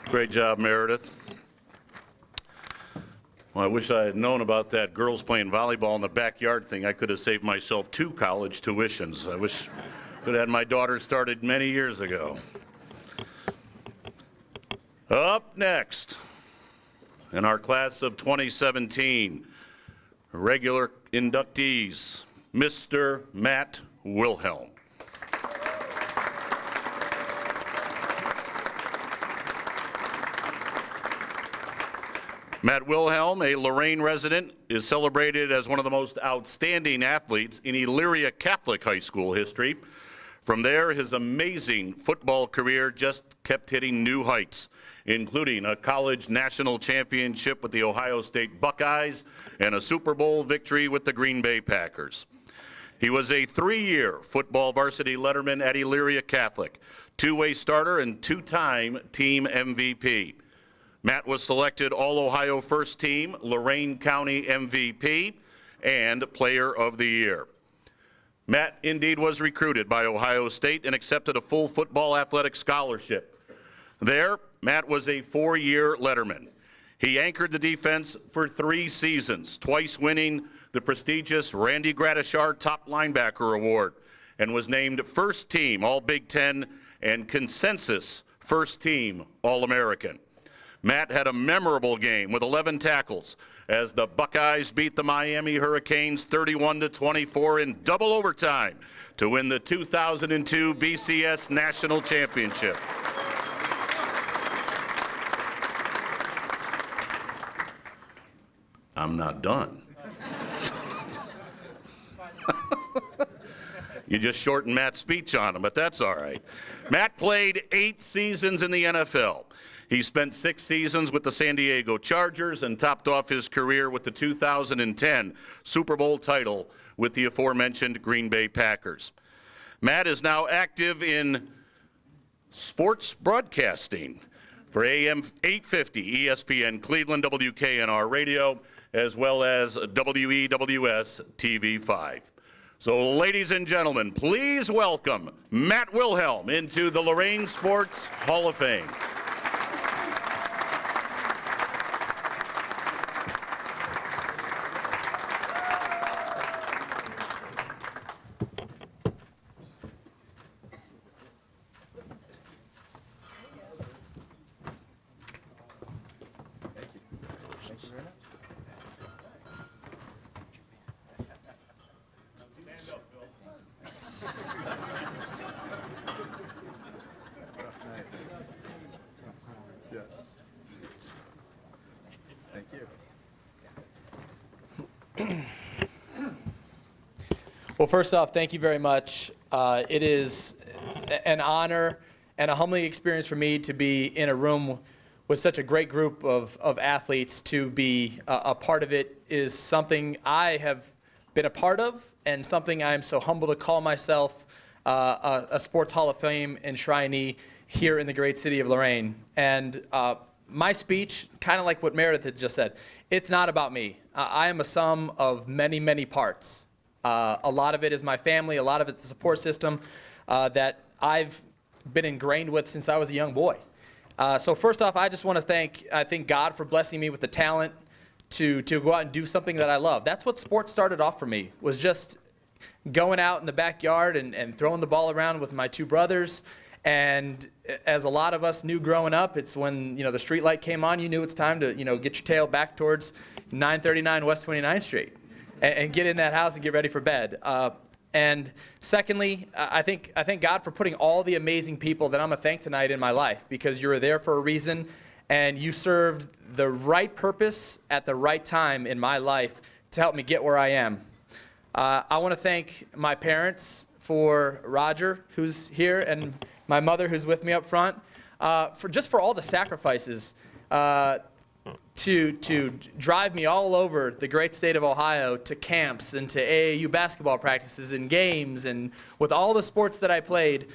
Great job, Meredith. Well, I wish I had known about that girls playing volleyball in the backyard thing. I could have saved myself 2 college tuitions. I wish I could have had my daughter started many years ago. Up next, in our class of 2017, regular inductees, Mr. Matt Wilhelm. Matt Wilhelm, a Lorain resident, is celebrated as one of the most outstanding athletes in Elyria Catholic High School history. From there, his amazing football career just kept hitting new heights, including a college national championship with the Ohio State Buckeyes and a Super Bowl victory with the Green Bay Packers. He was a 3-year football varsity letterman at Elyria Catholic, 2-way starter and 2-time team MVP. Matt was selected All-Ohio First Team, Lorain County MVP, and Player of the Year. Matt indeed was recruited by Ohio State and accepted a full football athletic scholarship. There, Matt was a 4-year letterman. He anchored the defense for 3 seasons, twice winning the prestigious Randy Gradishar Top Linebacker Award, and was named First Team All-Big Ten and Consensus First Team All-American. Matt had a memorable game with 11 tackles as the Buckeyes beat the Miami Hurricanes 31-24 in double overtime to win the 2002 BCS National Championship. I'm not done. You just shortened Matt's speech on him, but that's all right. Matt played 8 seasons in the NFL. He spent 6 seasons with the San Diego Chargers and topped off his career with the 2010 Super Bowl title with the aforementioned Green Bay Packers. Matt is now active in sports broadcasting for AM 850 ESPN Cleveland, WKNR Radio, as well as WEWS TV5. So, ladies and gentlemen, please welcome Matt Wilhelm into the Lorain Sports Hall of Fame. Well, first off, thank you very much. It is an honor and a humbling experience for me to be in a room with such a great group of athletes. To be a part of it is something I have been a part of, and something I am so humble to call myself a Sports Hall of Fame enshrinee here in the great city of Lorain. And my speech, kind of like what Meredith had just said, it's not about me. I am a sum of many, many parts. A lot of it is my family, a lot of it's the support system that I've been ingrained with since I was a young boy. So first off, I just want to thank God for blessing me with the talent to go out and do something that I love. That's what sports started off for me, was just going out in the backyard and throwing the ball around with my 2 brothers. And as a lot of us knew growing up, it's when the street light came on, you knew it's time to get your tail back towards 939 West 29th Street. And get in that house and get ready for bed. And secondly, I thank God for putting all the amazing people that I'm going to thank tonight in my life, because you were there for a reason, and you served the right purpose at the right time in my life to help me get where I am. I want to thank my parents, for Roger, who's here, and my mother, who's with me up front, for all the sacrifices. To drive me all over the great state of Ohio to camps and to AAU basketball practices and games, and with all the sports that I played,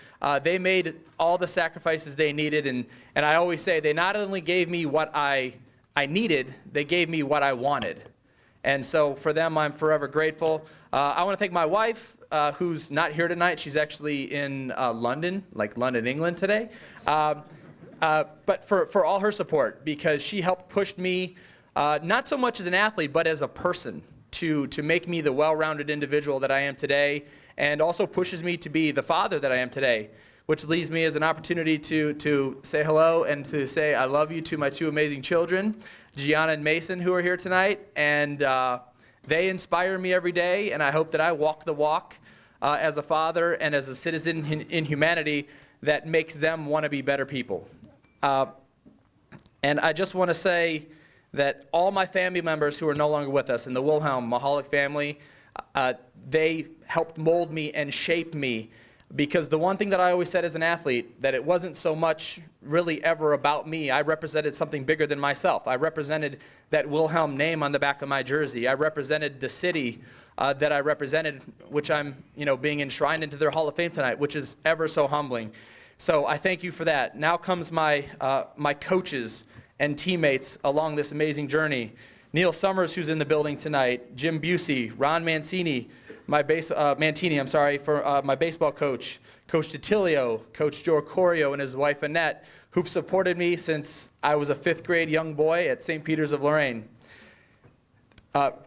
they made all the sacrifices they needed, and I always say they not only gave me what I needed, they gave me what I wanted. And so for them, I'm forever grateful. I want to thank my wife, who's not here tonight. She's actually in London, England today. But for all her support, because she helped push me not so much as an athlete, but as a person, to make me the well-rounded individual that I am today, and also pushes me to be the father that I am today, which leaves me as an opportunity to say hello and to say I love you to my two amazing children, Gianna and Mason, who are here tonight. And they inspire me every day, and I hope that I walk the walk as a father and as a citizen in humanity that makes them want to be better people. And I just want to say that all my family members who are no longer with us in the Wilhelm Mahalik family, they helped mold me and shape me, because the one thing that I always said as an athlete, that it wasn't so much really ever about me. I represented something bigger than myself. I represented that Wilhelm name on the back of my jersey. I represented the city that I represented, which I'm being enshrined into their Hall of Fame tonight, which is ever so humbling. So I thank you for that. Now comes my coaches and teammates along this amazing journey. Summers, who's in the building tonight, Jim Busey, Ron Mancini, for my baseball coach, Coach DiTilio, Coach Joe Corio and his wife Annette, who've supported me since I was a 5th grade young boy at St. Peter's of Lorain.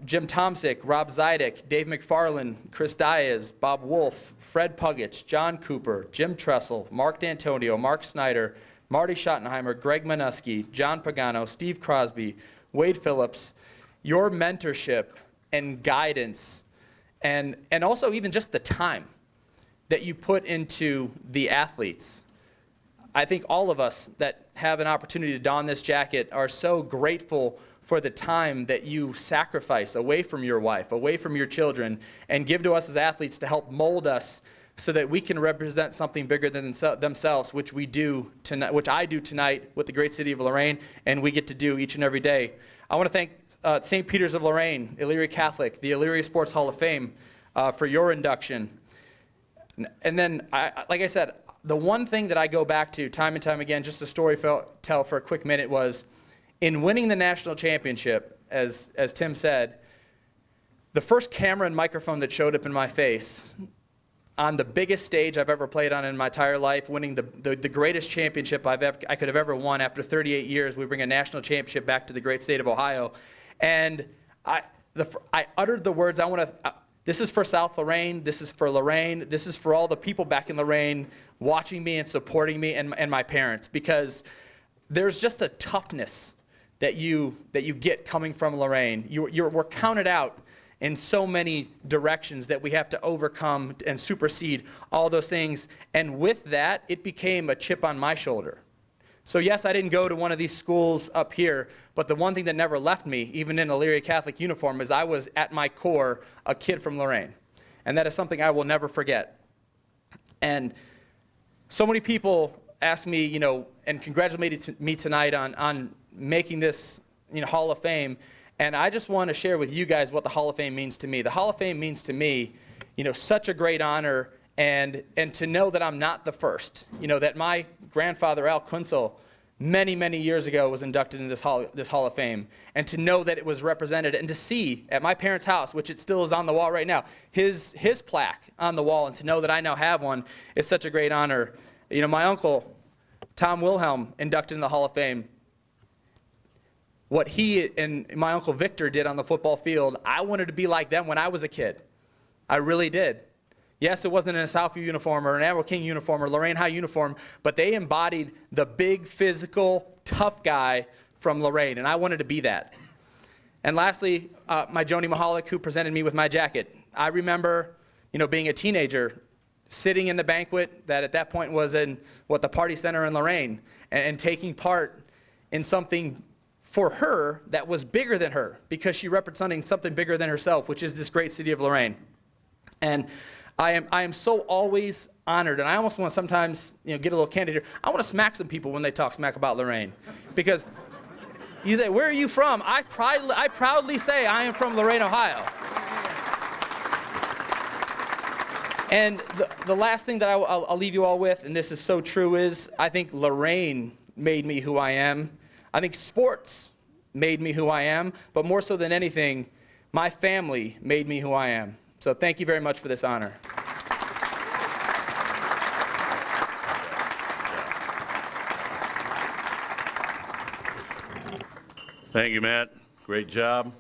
Jim Tomsick, Rob Zidek, Dave McFarland, Chris Diaz, Bob Wolf, Fred Puggich, John Cooper, Jim Tressel, Mark D'Antonio, Mark Snyder, Marty Schottenheimer, Greg Minuski, John Pagano, Steve Crosby, Wade Phillips. Your mentorship and guidance, and also even just the time that you put into the athletes. I think all of us that have an opportunity to don this jacket are so grateful for the time that you sacrifice away from your wife, away from your children, and give to us as athletes to help mold us so that we can represent something bigger than themselves, which we do tonight, which I do tonight with the great city of Lorain, and we get to do each and every day. I want to thank St. Peter's of Lorain, Elyria Catholic, the Elyria Sports Hall of Fame for your induction. And then, like I said, the one thing that I go back to time and time again, just a story tell for a quick minute, was in winning the national championship, as Tim said, the first camera and microphone that showed up in my face on the biggest stage I've ever played on in my entire life, winning the greatest championship I could have ever won. After 38 years, we bring a national championship back to the great state of Ohio. And I uttered the words, this is for South Lorain, this is for Lorain, this is for all the people back in Lorain watching me and supporting me, and my parents, because there's just a toughness that you get coming from Lorain. We're counted out in so many directions that we have to overcome and supersede all those things. And with that, it became a chip on my shoulder. So yes, I didn't go to one of these schools up here, but the one thing that never left me, even in Elyria Catholic uniform, is I was at my core a kid from Lorain. And that is something I will never forget. And so many people ask me, and congratulated me tonight on making this, Hall of Fame. And I just want to share with you guys what the Hall of Fame means to me. The Hall of Fame means to me, such a great honor, and to know that I'm not the first. That my grandfather, Al Kunzel, many, many years ago was inducted into this Hall of Fame. And to know that it was represented, and to see at my parents' house, which it still is on the wall right now, his plaque on the wall, and to know that I now have one is such a great honor. My uncle, Tom Wilhelm, inducted in the Hall of Fame. What he and my Uncle Victor did on the football field, I wanted to be like them when I was a kid. I really did. Yes, it wasn't in a Southview uniform or an Admiral King uniform or Lorain High uniform, but they embodied the big, physical, tough guy from Lorain, and I wanted to be that. And lastly, my Joni Mahalik, who presented me with my jacket. I remember, being a teenager, sitting in the banquet that at that point was in the Party Center in Lorain, and taking part in something for her that was bigger than her, because she representing something bigger than herself, which is this great city of Lorain. And I am so always honored, and I almost want to sometimes get a little candid here. I want to smack some people when they talk smack about Lorain, because you say, where are you from? I proudly say I am from Lorain, Ohio. And the last thing that I'll leave you all with, and this is so true, is I think Lorain made me who I am. I think sports made me who I am, but more so than anything, my family made me who I am. So thank you very much for this honor. Thank you, Matt. Great job.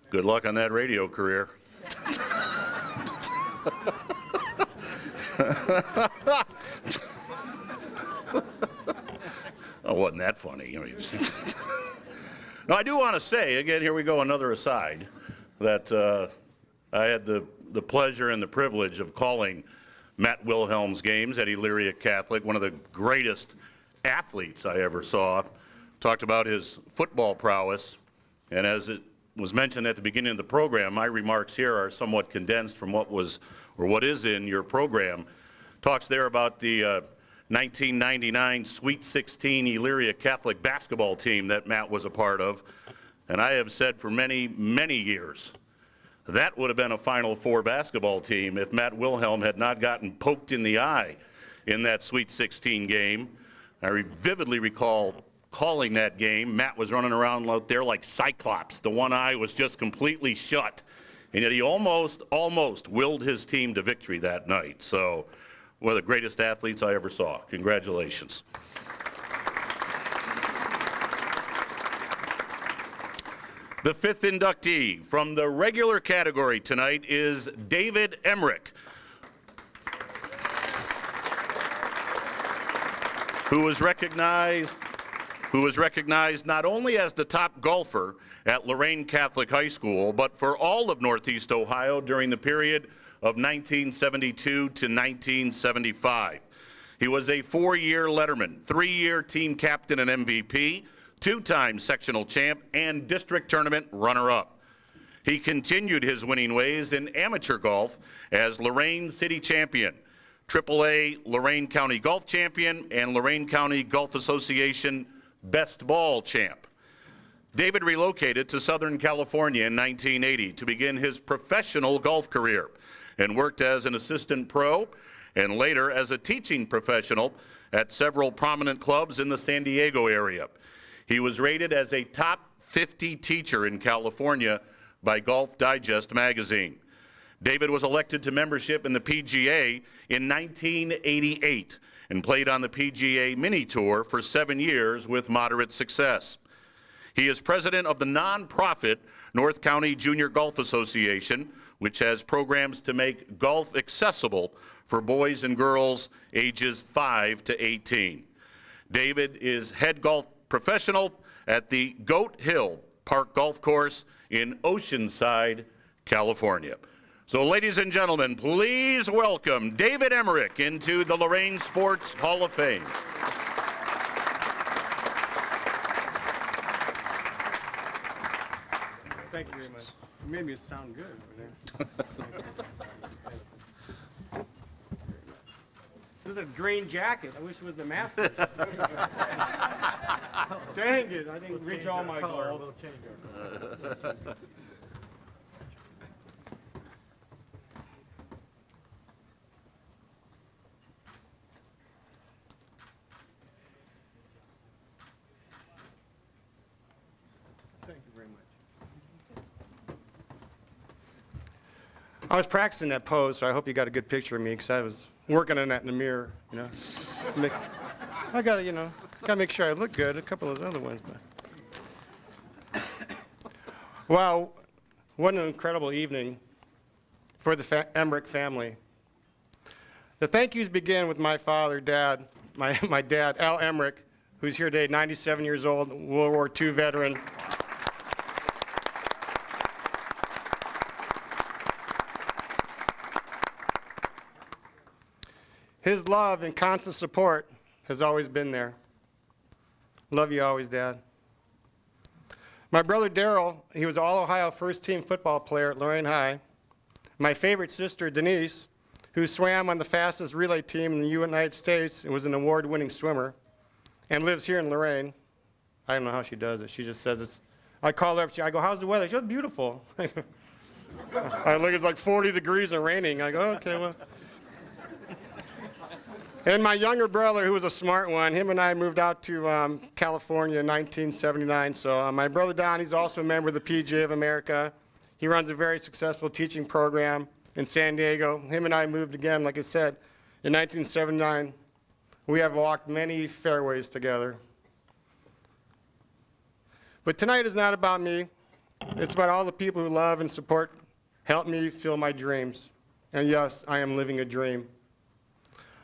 Good luck on that radio career. Oh, wasn't that funny? I mean, no, I do want to say, again, here we go, another aside, that I had the pleasure and the privilege of calling Matt Wilhelm's games at Elyria Catholic, one of the greatest athletes I ever saw. Talked about his football prowess, and as it was mentioned at the beginning of the program, my remarks here are somewhat condensed from what was, or what is in your program. Talks there about the 1999 Sweet 16 Elyria Catholic basketball team that Matt was a part of. And I have said for many, many years, that would have been a Final Four basketball team if Matt Wilhelm had not gotten poked in the eye in that Sweet 16 game. I vividly recall calling that game. Matt was running around out there like Cyclops. The one eye was just completely shut. And yet he almost willed his team to victory that night. So one of the greatest athletes I ever saw. Congratulations. The fifth inductee from the regular category tonight is David Emmerich, who was recognized not only as the top golfer at Lorain Catholic High School, but for all of Northeast Ohio during the period of 1972 to 1975. He was a 4-year letterman, 3-year team captain and MVP, 2-time sectional champ, and district tournament runner-up. He continued his winning ways in amateur golf as Lorain City champion, AAA Lorain County Golf champion, and Lorain County Golf Association Best Ball champ. David relocated to Southern California in 1980 to begin his professional golf career and worked as an assistant pro and later as a teaching professional at several prominent clubs in the San Diego area. He was rated as a top 50 teacher in California by Golf Digest magazine. David was elected to membership in the PGA in 1988 and played on the PGA Mini Tour for 7 years with moderate success. He is president of the nonprofit North County Junior Golf Association, which has programs to make golf accessible for boys and girls ages 5 to 18. David is head golf professional at the Goat Hill Park Golf Course in Oceanside, California. So, ladies and gentlemen, please welcome David Emmerich into the Lorain Sports Hall of Fame. Thank you very much. You made me sound good over there. This is a green jacket. I wish it was the master's. Dang it, I didn't reach all my goals. We'll change our color. Thank you very much. I was practicing that pose, so I hope you got a good picture of me, because I was working on that in the mirror, you know. I gotta, you know, gotta make sure I look good. A couple of those other ones, but. Wow, what an incredible evening for the Emmerich family. The thank yous begin with my father, Dad, my dad, Al Emmerich, who's here today, 97 years old, World War II veteran. His love and constant support has always been there. Love you always, Dad. My brother Daryl, he was All-Ohio first-team football player at Lorain High. My favorite sister, Denise, who swam on the fastest relay team in the United States and was an award-winning swimmer, and lives here in Lorain. I don't know how she does it. She just says it's, I call her up, I go, how's the weather? She goes, beautiful. I look, it's like 40 degrees and raining. I go, okay, well. And my younger brother, who was a smart one, him and I moved out to California in 1979. So my brother Don, he's also a member of the PGA of America. He runs a very successful teaching program in San Diego. Him and I moved again, like I said, in 1979. We have walked many fairways together. But tonight is not about me. It's about all the people who love and support, help me feel my dreams. And yes, I am living a dream.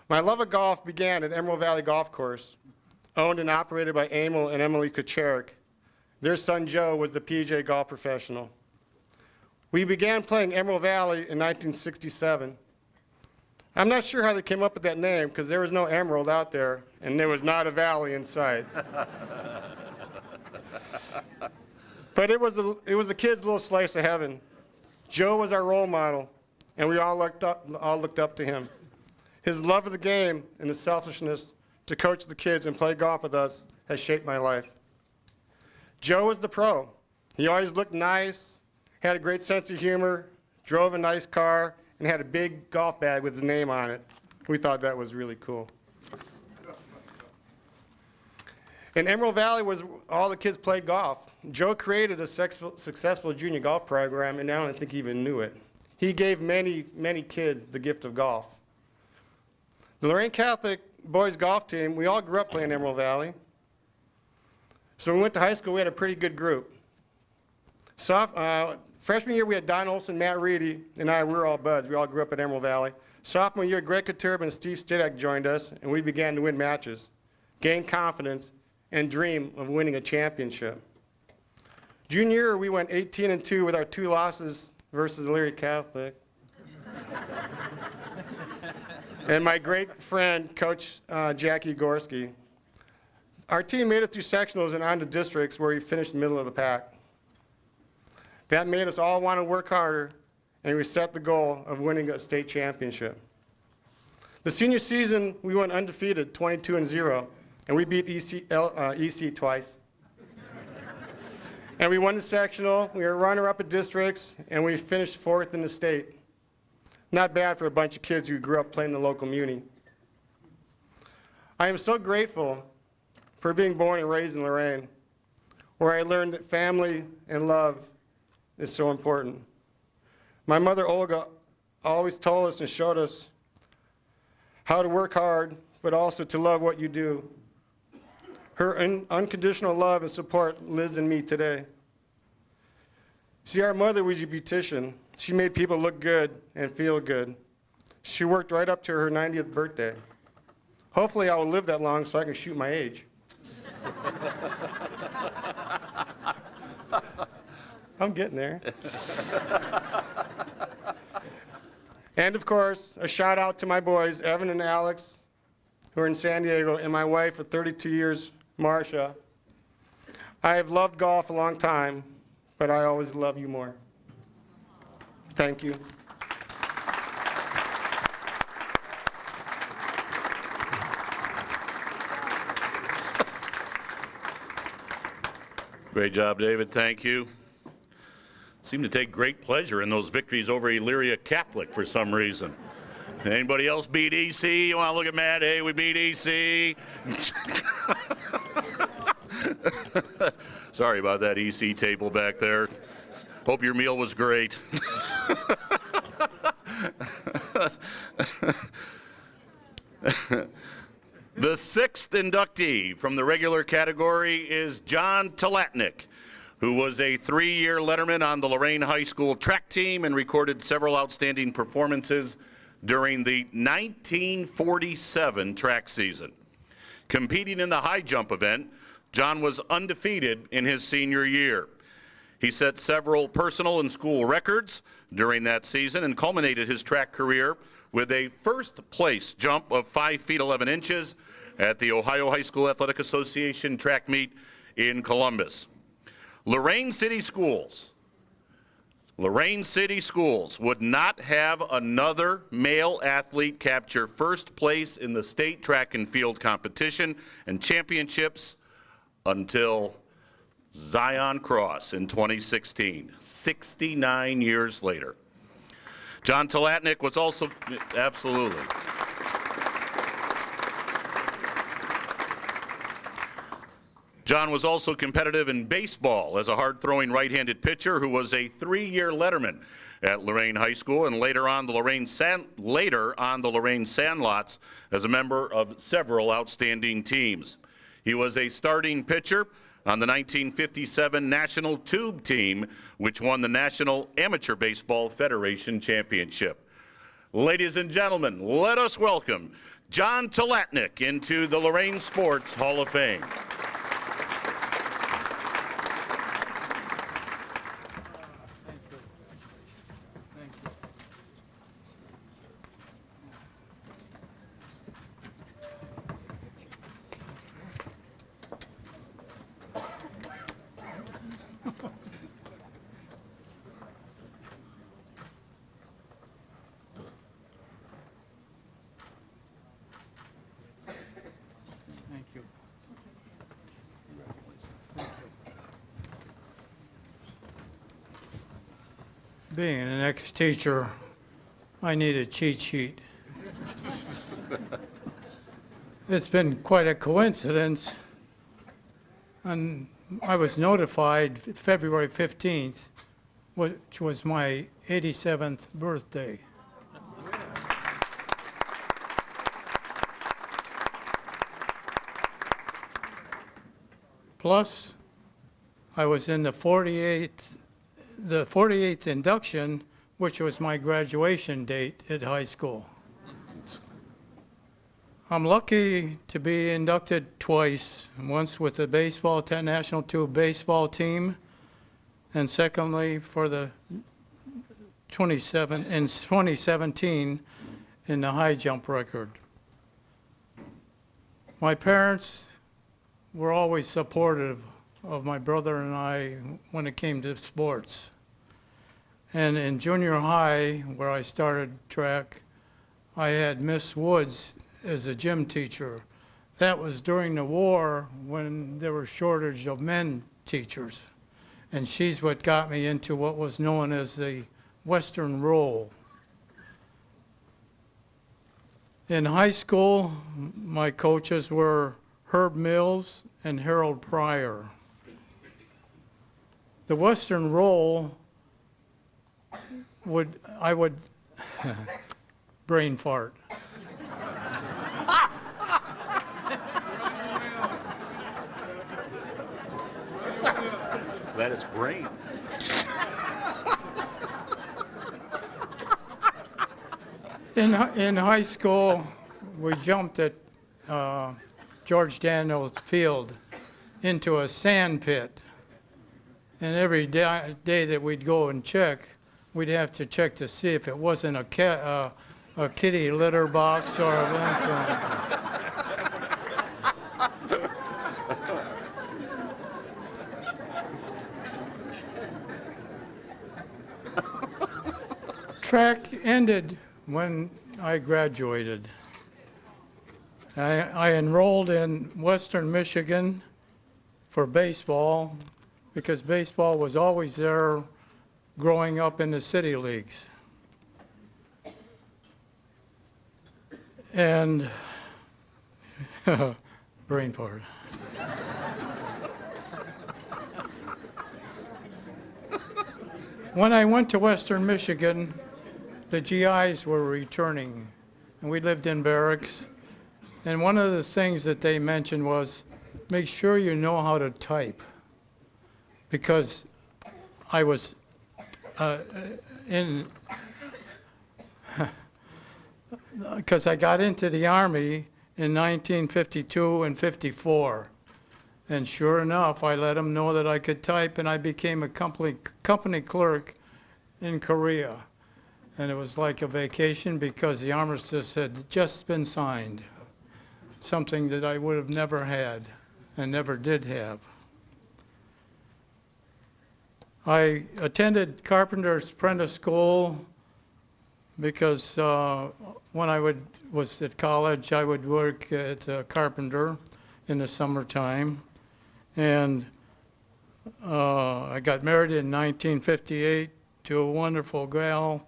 My love of golf began at Emerald Valley Golf Course, owned and operated by Emil and Emily Kucherik. Their son Joe was the PGA golf professional. We began playing Emerald Valley in 1967. I'm not sure how they came up with that name because there was no emerald out there and there was not a valley in sight. But it was the kids' little slice of heaven. Joe was our role model, and we all looked up to him. His love of the game and his selfishness to coach the kids and play golf with us has shaped my life. Joe was the pro. He always looked nice, had a great sense of humor, drove a nice car, and had a big golf bag with his name on it. We thought that was really cool. In Emerald Valley was all the kids played golf. Joe created a successful junior golf program, and I don't think he even knew it. He gave many, many kids the gift of golf. The Lorain Catholic boys golf team, we all grew up playing Emerald Valley. So when we went to high school, we had a pretty good group. Freshman year, we had Don Olson, Matt Reedy, and we were all buds. We all grew up at Emerald Valley. Sophomore year, Greg Katurb and Steve Stidek joined us, and we began to win matches, gain confidence, and dream of winning a championship. Junior year, we went 18-2 with our 2 losses versus Leary Catholic. And my great friend, Coach Jackie Gorski. Our team made it through sectionals and on to districts where we finished middle of the pack. That made us all want to work harder, and we set the goal of winning a state championship. The senior season, we went undefeated, 22-0, and we beat EC twice. And we won the sectional, we were runner-up at districts, and we finished 4th in the state. Not bad for a bunch of kids who grew up playing the local muni. I am so grateful for being born and raised in Lorain, where I learned that family and love is so important. My mother, Olga, always told us and showed us how to work hard, but also to love what you do. Her unconditional love and support lives in me today. See, our mother was a beautician. She made people look good and feel good. She worked right up to her 90th birthday. Hopefully I will live that long so I can shoot my age. I'm getting there. And of course, a shout out to my boys, Evan and Alex, who are in San Diego, and my wife of 32 years, Marcia. I have loved golf a long time, but I always love you more. Thank you. Great job, David. Thank you. Seem to take great pleasure in those victories over Elyria Catholic for some reason. Anybody else beat EC? You want to look at Matt? Hey, we beat EC. Sorry about that EC table back there. Hope your meal was great. The 6th inductee from the regular category is John Talatnik, who was a 3-year letterman on the Lorain High School track team and recorded several outstanding performances during the 1947 track season. Competing in the high jump event, John was undefeated in his senior year. He set several personal and school records during that season and culminated his track career with a first-place jump of 5 feet 11 inches at the Ohio High School Athletic Association track meet in Columbus. Lorain City Schools would not have another male athlete capture first place in the state track and field competition and championships until Zion Cross in 2016, 69 years later. John Talatnik was also, absolutely. John was also competitive in baseball as a hard-throwing right-handed pitcher who was a 3-year letterman at Lorain High School and later on the Lorain Sandlots as a member of several outstanding teams. He was a starting pitcher on the 1957 National Tube Team, which won the National Amateur Baseball Federation Championship. Ladies and gentlemen, let us welcome John Talatnik into the Lorain Sports Hall of Fame. Being an ex-teacher, I need a cheat sheet. It's been quite a coincidence, and I was notified February 15th, which was my 87th birthday. Plus, I was in the 48th induction, which was my graduation date at high school. I'm lucky to be inducted twice, once with the National Tube baseball team, and secondly for the 2017 in the high jump record. My parents were always supportive of my brother and I when it came to sports. And in junior high, where I started track, I had Miss Woods as a gym teacher. That was during the war when there was shortage of men teachers. And she's what got me into what was known as the Western roll. In high school, my coaches were Herb Mills and Harold Pryor. The Western roll I would brain fart. That is brain. In high school, we jumped at George Daniels Field into a sand pit. And every day that we'd go and check, we'd have to check to see if it wasn't a kitty litter box or a Track ended when I graduated. I enrolled in Western Michigan for baseball because baseball was always there growing up in the city leagues. And brain fart. When I went to Western Michigan, the GIs were returning, and we lived in barracks. And one of the things that they mentioned was, make sure you know how to type, because I was because I got into the Army in 1952 and 54. And sure enough, I let them know that I could type, and I became a company clerk in Korea. And it was like a vacation because the armistice had just been signed, something that I would have never had and never did have. I attended Carpenter's Apprentice School because when I was at college, I would work at a carpenter in the summertime. And I got married in 1958 to a wonderful gal.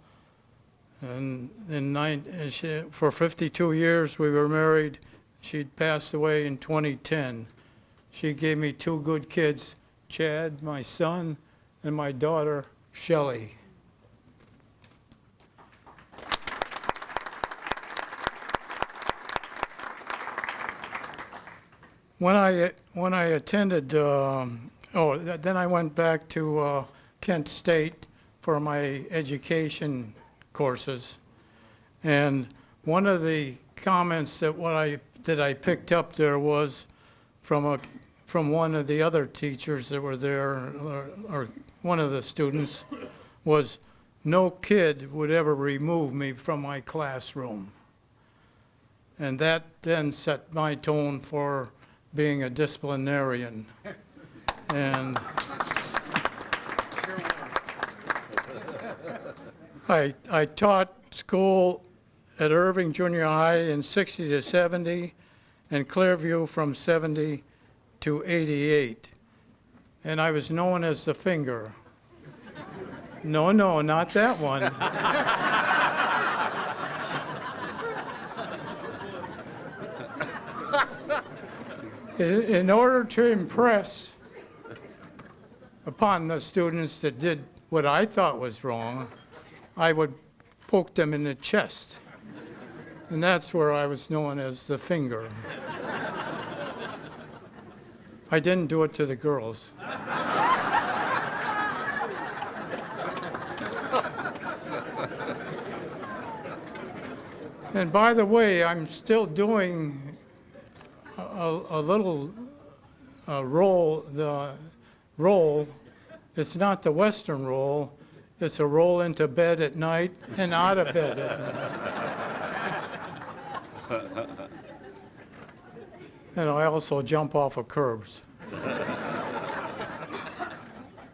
And for 52 years we were married. She'd passed away in 2010. She gave me two good kids, Chad, my son, and my daughter, Shelley. When I attended, then I went back to Kent State for my education courses, and one of the comments that I picked up there was from one of the other teachers that were there, or one of the students, was no kid would ever remove me from my classroom. And that then set my tone for being a disciplinarian. And I taught school at Irving Junior High in 60 to 70 and Clearview from 70 to 88. And I was known as the finger. No, not that one. In order to impress upon the students that did what I thought was wrong, I would poke them in the chest. And that's where I was known as the finger. I didn't do it to the girls. And by the way, I'm still doing a little roll. The roll, it's not the Western roll, it's a roll into bed at night and out of bed at night. And I also jump off of curbs.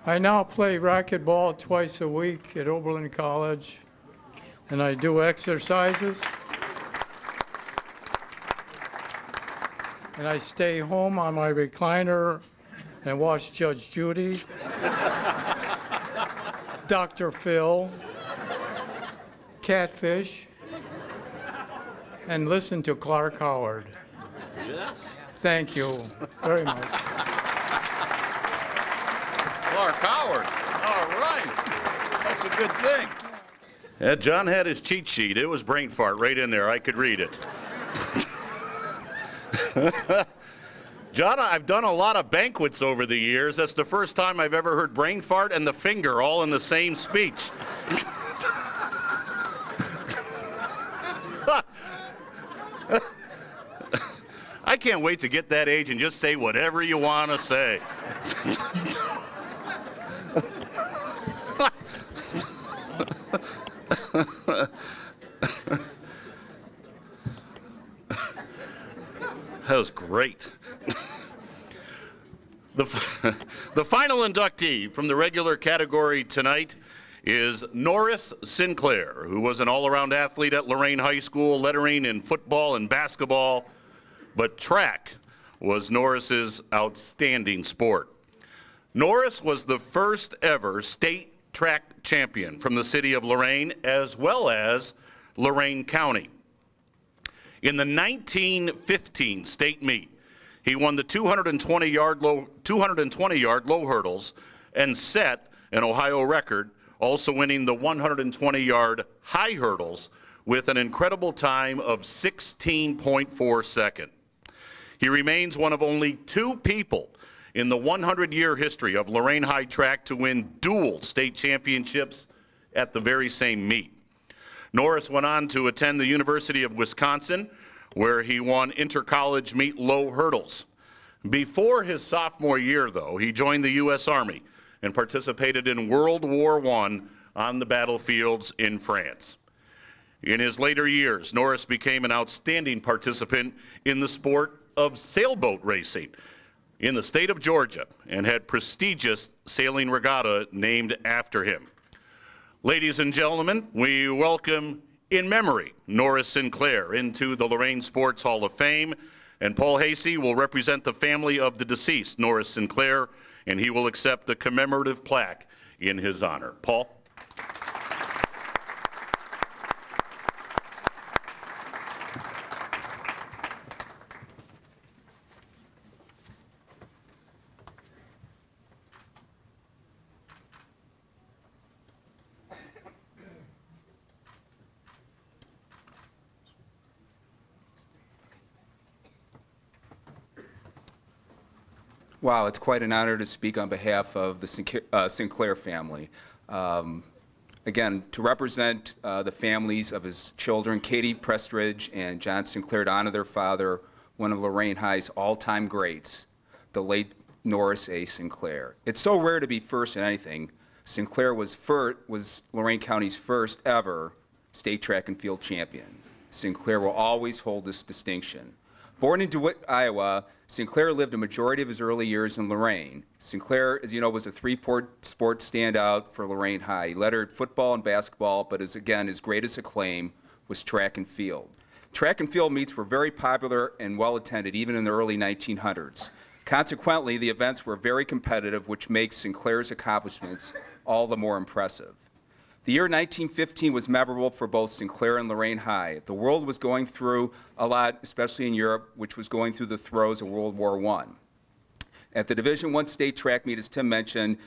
I now play racquetball twice a week at Oberlin College, and I do exercises. And I stay home on my recliner and watch Judge Judy, Dr. Phil, Catfish, and listen to Clark Howard. Yes. Thank you very much. Clark Howard. All right. That's a good thing. Yeah, John had his cheat sheet. It was brain fart right in there. I could read it. John, I've done a lot of banquets over the years. That's the first time I've ever heard brain fart and the finger all in the same speech. I can't wait to get that age and just say whatever you want to say. That was great. The final inductee from the regular category tonight is Norris Sinclair, who was an all-around athlete at Lorain High School, lettering in football and basketball, but track was Norris's outstanding sport. Norris was the first ever state track champion from the city of Lorain, as well as Lorain County. In the 1915 state meet, he won the 220-yard low hurdles and set an Ohio record, also winning the 120-yard high hurdles with an incredible time of 16.4 seconds. He remains one of only 2 people in the 100-year history of Lorain High Track to win dual state championships at the very same meet. Norris went on to attend the University of Wisconsin, where he won inter-college meet low hurdles. Before his sophomore year, though, he joined the U.S. Army and participated in World War I on the battlefields in France. In his later years, Norris became an outstanding participant in the sport of sailboat racing in the state of Georgia and had prestigious sailing regatta named after him. Ladies and gentlemen, we welcome in memory Norris Sinclair into the Lorain Sports Hall of Fame, and Paul Hasey will represent the family of the deceased Norris Sinclair, and he will accept the commemorative plaque in his honor. Paul? Wow, it's quite an honor to speak on behalf of the Sinclair family. Again, to represent the families of his children, Katie Prestridge and John Sinclair, to honor their father, one of Lorain High's all-time greats, the late Norris A. Sinclair. It's so rare to be first in anything. Sinclair was Lorain County's first ever state track and field champion. Sinclair will always hold this distinction. Born in DeWitt, Iowa, Sinclair lived a majority of his early years in Lorain. Sinclair, as you know, was a three-sport standout for Lorain High. He lettered football and basketball, but his greatest acclaim was track and field. Track and field meets were very popular and well-attended, even in the early 1900s. Consequently, the events were very competitive, which makes Sinclair's accomplishments all the more impressive. The year 1915 was memorable for both Sinclair and Lorain High. The world was going through a lot, especially in Europe, which was going through the throes of World War I. At the Division I state track meet, as Tim mentioned,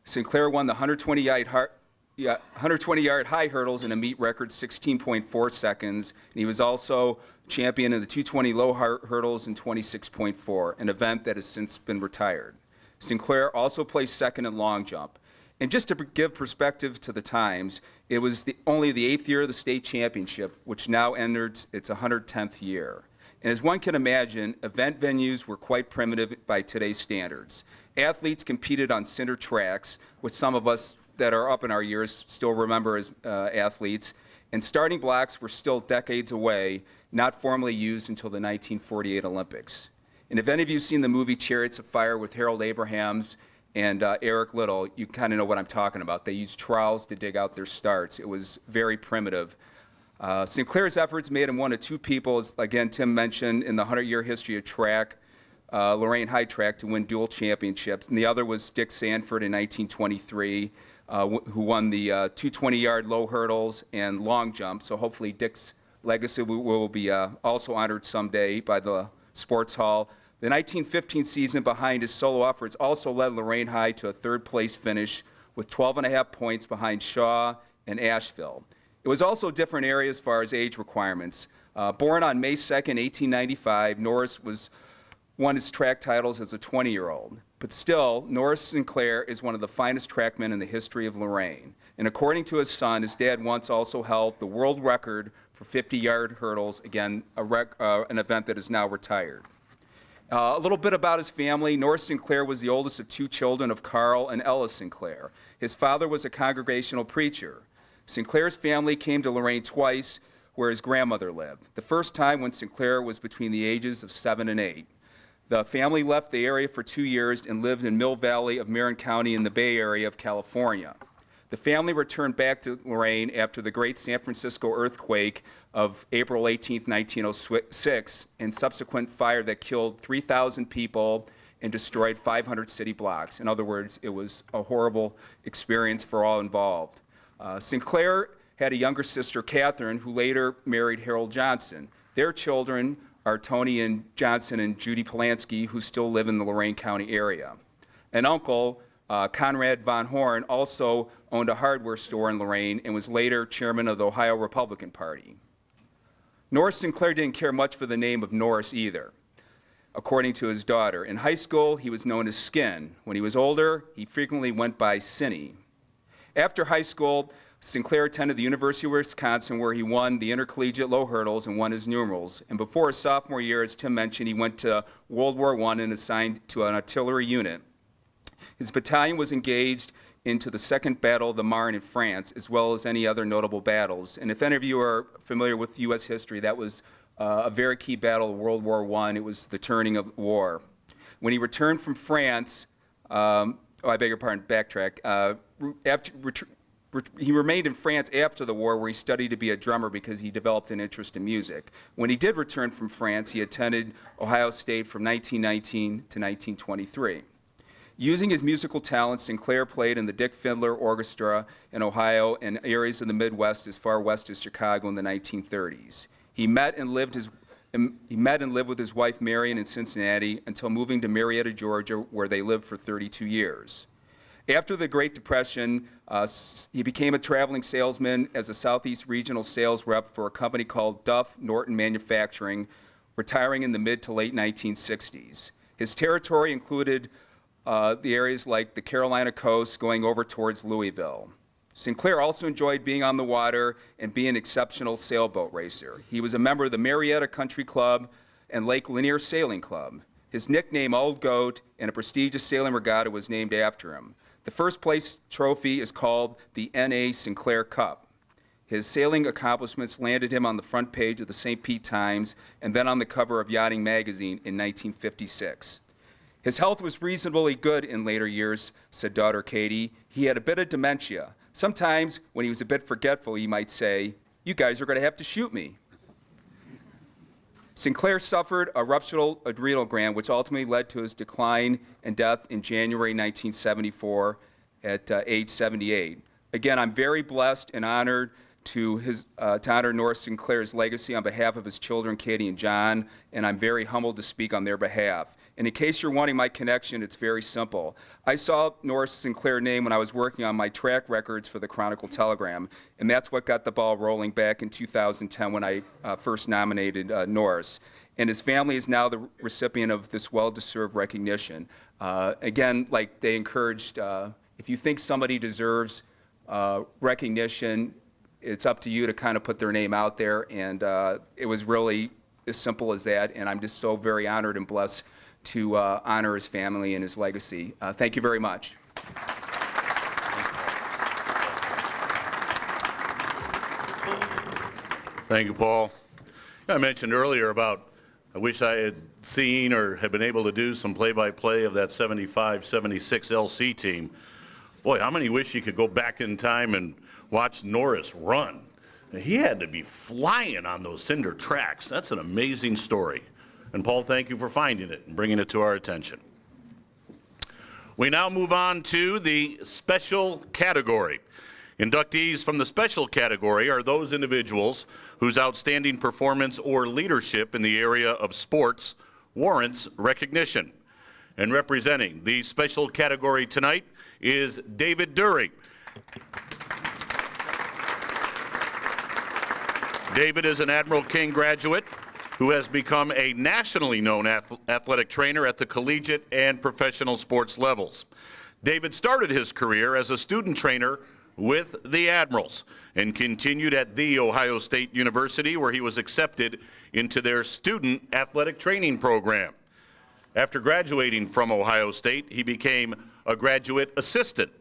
Sinclair won the 120-yard high hurdles in a meet record 16.4 seconds, and he was also champion in the 220 low hurdles in 26.4, an event that has since been retired. Sinclair also placed second in long jump. And just to give perspective to the times, it was only the 8th year of the state championship, which now entered its 110th year. And as one can imagine, event venues were quite primitive by today's standards. Athletes competed on cinder tracks, which some of us that are up in our years still remember as athletes, and starting blocks were still decades away, not formally used until the 1948 Olympics. And if any of you have seen the movie Chariots of Fire with Harold Abrahams and Eric Little, you kind of know what I'm talking about. They used trowels to dig out their starts. It was very primitive. Sinclair's efforts made him one of two people, as again Tim mentioned, in the 100-year history of track, Lorain High Track, to win dual championships. And the other was Dick Sanford in 1923, who won the 220-yard low hurdles and long jump. So hopefully Dick's legacy will be also honored someday by the Sports Hall. The 1915 season behind his solo efforts also led Lorain High to a third-place finish with 12.5 points behind Shaw and Asheville. It was also different areas as far as age requirements. Born on May 2nd, 1895, Norris won his track titles as a 20-year-old. But still, Norris Sinclair is one of the finest trackmen in the history of Lorain. And according to his son, his dad once also held the world record for 50-yard hurdles, again, an event that is now retired. A little bit about his family. Norris Sinclair was the oldest of two children of Carl and Ella Sinclair. His father was a congregational preacher. Sinclair's family came to Lorain twice, where his grandmother lived. The first time when Sinclair was between the ages of 7 and 8. The family left the area for 2 years and lived in Mill Valley of Marin County in the Bay Area of California. The family returned back to Lorain after the great San Francisco earthquake of April 18, 1906, and subsequent fire that killed 3,000 people and destroyed 500 city blocks. In other words, it was a horrible experience for all involved. Sinclair had a younger sister, Catherine, who later married Harold Johnson. Their children are Tony and Johnson and Judy Polanski, who still live in the Lorain County area. An uncle, Conrad Von Horn, also owned a hardware store in Lorain and was later chairman of the Ohio Republican Party. Norris Sinclair didn't care much for the name of Norris either, according to his daughter. In high school, he was known as Skin. When he was older, he frequently went by Cinny. After high school, Sinclair attended the University of Wisconsin, where he won the intercollegiate low hurdles and won his numerals. And before his sophomore year, as Tim mentioned, he went to World War I and assigned to an artillery unit. His battalion was engaged into the Second Battle of the Marne in France, as well as any other notable battles. And if any of you are familiar with U.S. history, that was a very key battle of World War I. It was the turning of war. When he returned from France, I beg your pardon, backtrack. He remained in France after the war, where he studied to be a drummer because he developed an interest in music. When he did return from France, he attended Ohio State from 1919 to 1923. Using his musical talents, Sinclair played in the Dick Findler Orchestra in Ohio and areas of the Midwest as far west as Chicago in the 1930s. He met and lived with his wife Marion in Cincinnati until moving to Marietta, Georgia, where they lived for 32 years. After the Great Depression, he became a traveling salesman as a Southeast regional sales rep for a company called Duff Norton Manufacturing, retiring in the mid to late 1960s. His territory included the areas like the Carolina coast going over towards Louisville. Sinclair also enjoyed being on the water and being an exceptional sailboat racer. He was a member of the Marietta Country Club and Lake Lanier Sailing Club. His nickname, Old Goat, and a prestigious sailing regatta was named after him. The first place trophy is called the N.A. Sinclair Cup. His sailing accomplishments landed him on the front page of the St. Pete Times and then on the cover of Yachting magazine in 1956. His health was reasonably good in later years, said daughter Katie. He had a bit of dementia. Sometimes, when he was a bit forgetful, he might say, "You guys are going to have to shoot me." Sinclair suffered a ruptured adrenal gland, which ultimately led to his decline and death in January 1974 at age 78. Again, I'm very blessed and honored to honor Norris Sinclair's legacy on behalf of his children, Katie and John, and I'm very humbled to speak on their behalf. And in case you're wanting my connection, it's very simple. I saw Norris Sinclair's name when I was working on my track records for the Chronicle Telegram, and that's what got the ball rolling back in 2010 when I first nominated Norris. And his family is now the recipient of this well-deserved recognition. Again, like they encouraged, if you think somebody deserves recognition, it's up to you to kind of put their name out there, and it was really as simple as that, and I'm just so very honored and blessed to honor his family and his legacy. Thank you very much. Thank you, Paul. I mentioned earlier about I wish I had seen or had been able to do some play-by-play of that 75-76 LC team. Boy, how many wish you could go back in time and watch Norris run? He had to be flying on those cinder tracks. That's an amazing story. And Paul, thank you for finding it and bringing it to our attention. We now move on to the special category. Inductees from the special category are those individuals whose outstanding performance or leadership in the area of sports warrants recognition. And representing the special category tonight is David Dury. David is an Admiral King graduate who has become a nationally known athletic trainer at the collegiate and professional sports levels. David started his career as a student trainer with the Admirals and continued at The Ohio State University, where he was accepted into their student athletic training program. After graduating from Ohio State, he became a graduate assistant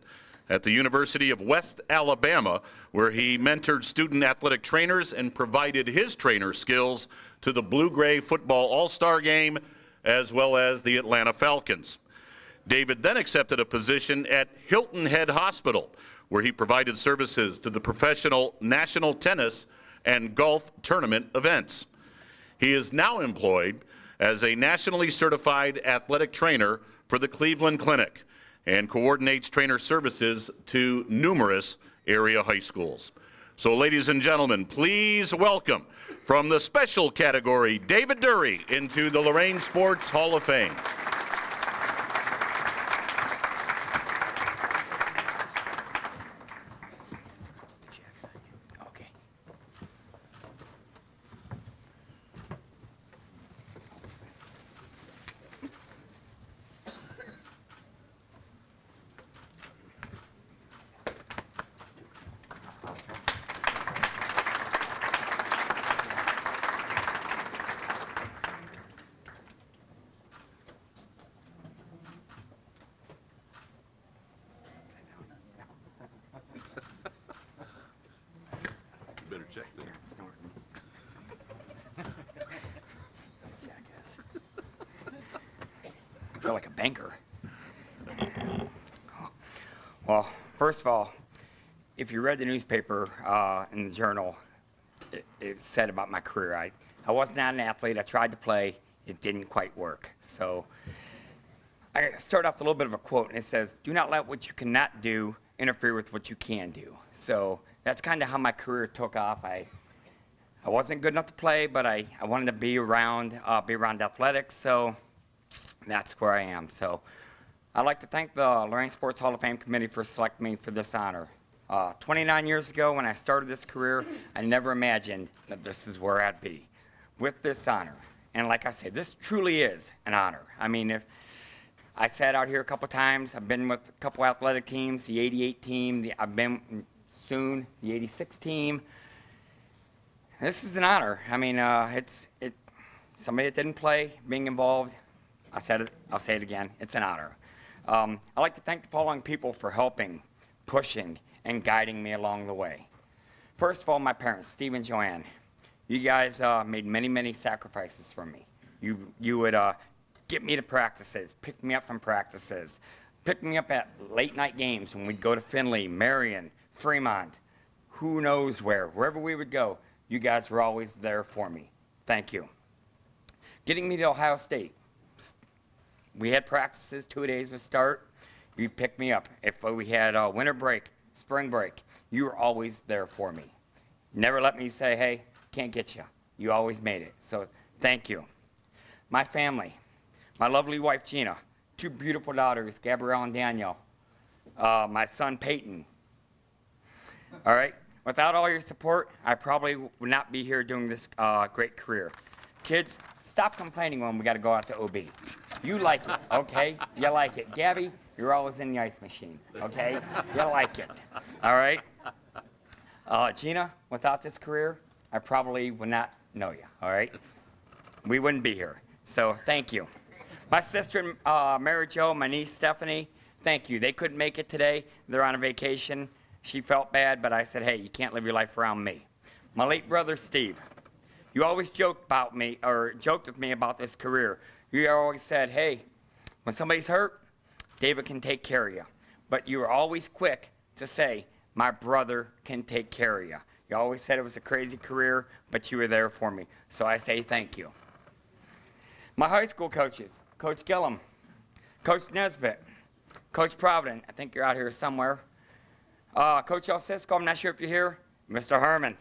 at the University of West Alabama, where he mentored student athletic trainers and provided his trainer skills to the Blue-Gray Football All-Star Game, as well as the Atlanta Falcons. David then accepted a position at Hilton Head Hospital, where he provided services to the professional national tennis and golf tournament events. He is now employed as a nationally certified athletic trainer for the Cleveland Clinic and coordinates trainer services to numerous area high schools. So, ladies and gentlemen, please welcome from the special category, David Dury into the Lorain Sports Hall of Fame. I feel like a banker. Well, first of all, if you read the newspaper in the journal, it said about my career. I was not an athlete. I tried to play. It didn't quite work. So I start off with a little bit of a quote, and it says, "Do not let what you cannot do interfere with what you can do." So that's kind of how my career took off. I wasn't good enough to play, but I wanted to be around athletics, so that's where I am. So I'd like to thank the Lorain Sports Hall of Fame Committee for selecting me for this honor. 29 years ago when I started this career, I never imagined that this is where I'd be with this honor. And like I said, this truly is an honor. I mean, I sat out here a couple times. I've been with a couple athletic teams, the 88 team, I've been soon, the 86 team. This is an honor. I mean, somebody that didn't play, being involved, I said it, I'll say it again, it's an honor. I'd like to thank the following people for helping, pushing, and guiding me along the way. First of all, my parents, Steve and Joanne. You guys made many, many sacrifices for me. You would get me to practices, pick me up from practices, pick me up at late night games when we'd go to Findlay, Marion, Fremont, who knows wherever we would go, you guys were always there for me. Thank you. Getting me to Ohio State. We had practices, 2 days would start. You picked me up. If we had winter break, spring break, you were always there for me. Never let me say, hey, can't get you. You always made it. So thank you. My family, my lovely wife, Gina, 2 beautiful daughters, Gabrielle and Danielle, my son, Peyton. All right? Without all your support, I probably would not be here doing this great career. Kids, stop complaining when we got to go out to OB. You like it, okay? You like it. Gabby, you're always in the ice machine, okay? You like it, all right? Gina, without this career, I probably would not know you, all right? We wouldn't be here, so thank you. My sister, Mary Jo, my niece, Stephanie, thank you. They couldn't make it today. They're on a vacation. She felt bad, but I said, hey, you can't live your life around me. My late brother, Steve. You always joked with me about this career. You always said, hey, when somebody's hurt, David can take care of you. But you were always quick to say, my brother can take care of you. You always said it was a crazy career, but you were there for me. So I say thank you. My high school coaches, Coach Gillum, Coach Nesbitt, Coach Provident, I think you're out here somewhere. Coach El Cisco, I'm not sure if you're here. Mr. Herman,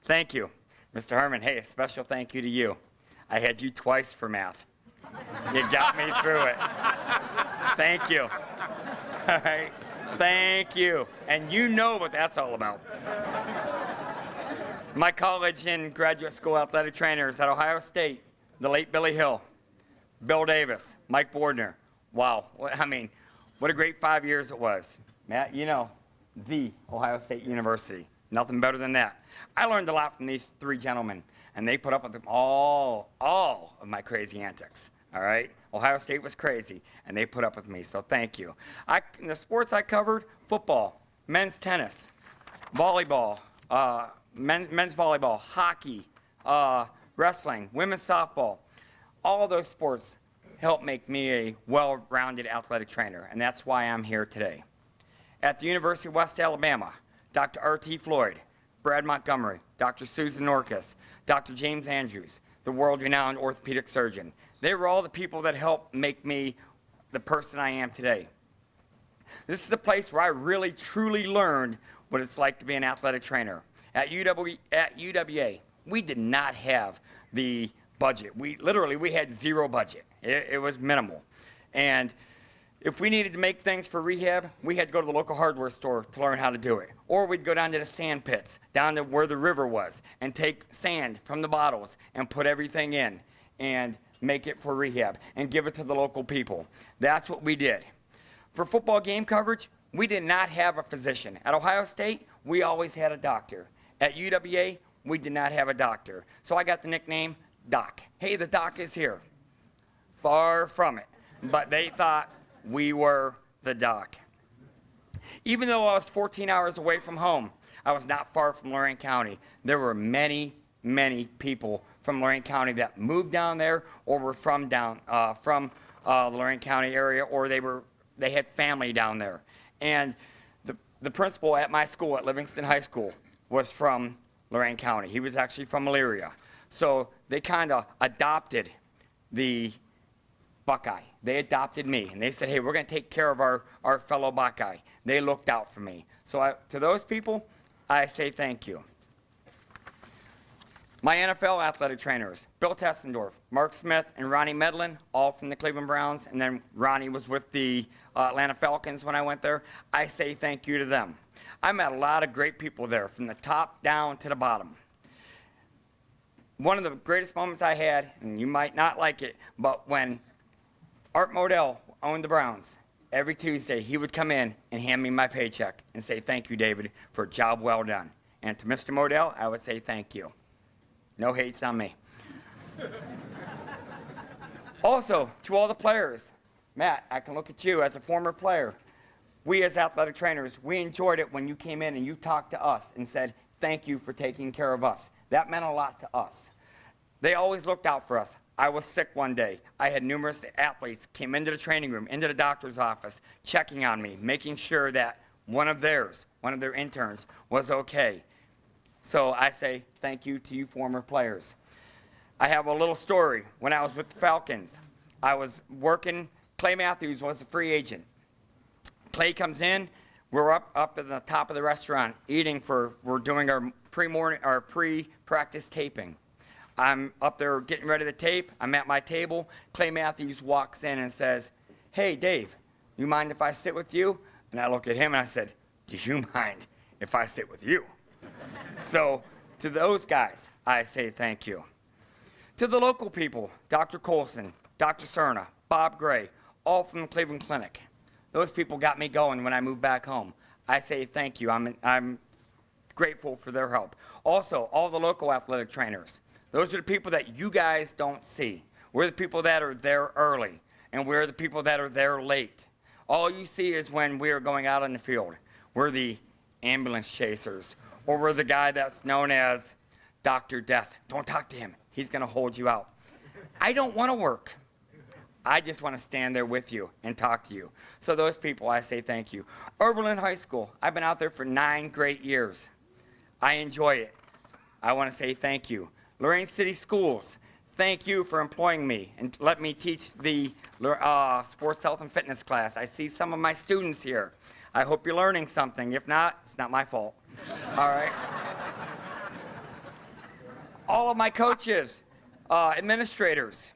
thank you. Mr. Herman, hey, a special thank you to you. I had you twice for math. You got me through it. Thank you. All right, thank you. And you know what that's all about. My college and graduate school athletic trainers at Ohio State, the late Billy Hill, Bill Davis, Mike Bordner. Wow, what a great 5 years it was. Matt, you know, the Ohio State University. Nothing better than that. I learned a lot from these 3 gentlemen, and they put up with all of my crazy antics, all right? Ohio State was crazy, and they put up with me, so thank you. In the sports I covered, football, men's tennis, volleyball, men's volleyball, hockey, wrestling, women's softball. All of those sports helped make me a well-rounded athletic trainer, and that's why I'm here today. At the University of West Alabama, Dr. R.T. Floyd, Brad Montgomery, Dr. Susan Orcus, Dr. James Andrews, the world-renowned orthopedic surgeon. They were all the people that helped make me the person I am today. This is a place where I really, truly learned what it's like to be an athletic trainer. At UWA, we did not have the budget. We had 0 budget. It was minimal. And if we needed to make things for rehab, we had to go to the local hardware store to learn how to do it. Or we'd go down to the sand pits, down to where the river was, and take sand from the bottles and put everything in and make it for rehab and give it to the local people. That's what we did. For football game coverage, we did not have a physician. At Ohio State, we always had a doctor. At UWA, we did not have a doctor. So I got the nickname Doc. Hey, the doc is here. Far from it. But they thought we were the doc. Even though I was 14 hours away from home, I was not far from Lorain County. There were many, many people from Lorain County that moved down there or were from the Lorain County area, or they had family down there. And the principal at my school at Livingston High School was from Lorain County. He was actually from Elyria. So they kind of adopted the Buckeye. They adopted me, and they said, hey, we're going to take care of our fellow Buckeye. They looked out for me. So to those people, I say thank you. My NFL athletic trainers, Bill Tessendorf, Mark Smith, and Ronnie Medlin, all from the Cleveland Browns, and then Ronnie was with the Atlanta Falcons when I went there. I say thank you to them. I met a lot of great people there, from the top down to the bottom. One of the greatest moments I had, and you might not like it, but when Art Modell owned the Browns. Every Tuesday, he would come in and hand me my paycheck and say, thank you, David, for a job well done. And to Mr. Modell, I would say thank you. No hates on me. Also, to all the players, Matt, I can look at you as a former player. We as athletic trainers, we enjoyed it when you came in and you talked to us and said, thank you for taking care of us. That meant a lot to us. They always looked out for us. I was sick one day. I had numerous athletes came into the training room, into the doctor's office, checking on me, making sure that one of their interns was okay. So I say thank you to you former players. I have a little story. When I was with the Falcons, I was working. Clay Matthews was a free agent. Clay comes in. We're up at the top of the restaurant eating we're doing our pre-practice taping. I'm up there getting ready to tape. I'm at my table. Clay Matthews walks in and says, hey, Dave, you mind if I sit with you? And I look at him and I said, do you mind if I sit with you? So to those guys, I say thank you. To the local people, Dr. Colson, Dr. Cerna, Bob Gray, all from the Cleveland Clinic. Those people got me going when I moved back home. I say thank you. I'm grateful for their help. Also, all the local athletic trainers. Those are the people that you guys don't see. We're the people that are there early, and we're the people that are there late. All you see is when we are going out on the field. We're the ambulance chasers, or we're the guy that's known as Dr. Death. Don't talk to him. He's going to hold you out. I don't want to work. I just want to stand there with you and talk to you. So those people, I say thank you. Oberlin High School, I've been out there for 9 great years. I enjoy it. I want to say thank you. Lorain City Schools, thank you for employing me and let me teach the sports health and fitness class. I see some of my students here. I hope you're learning something. If not, it's not my fault. All right. All of my coaches, administrators.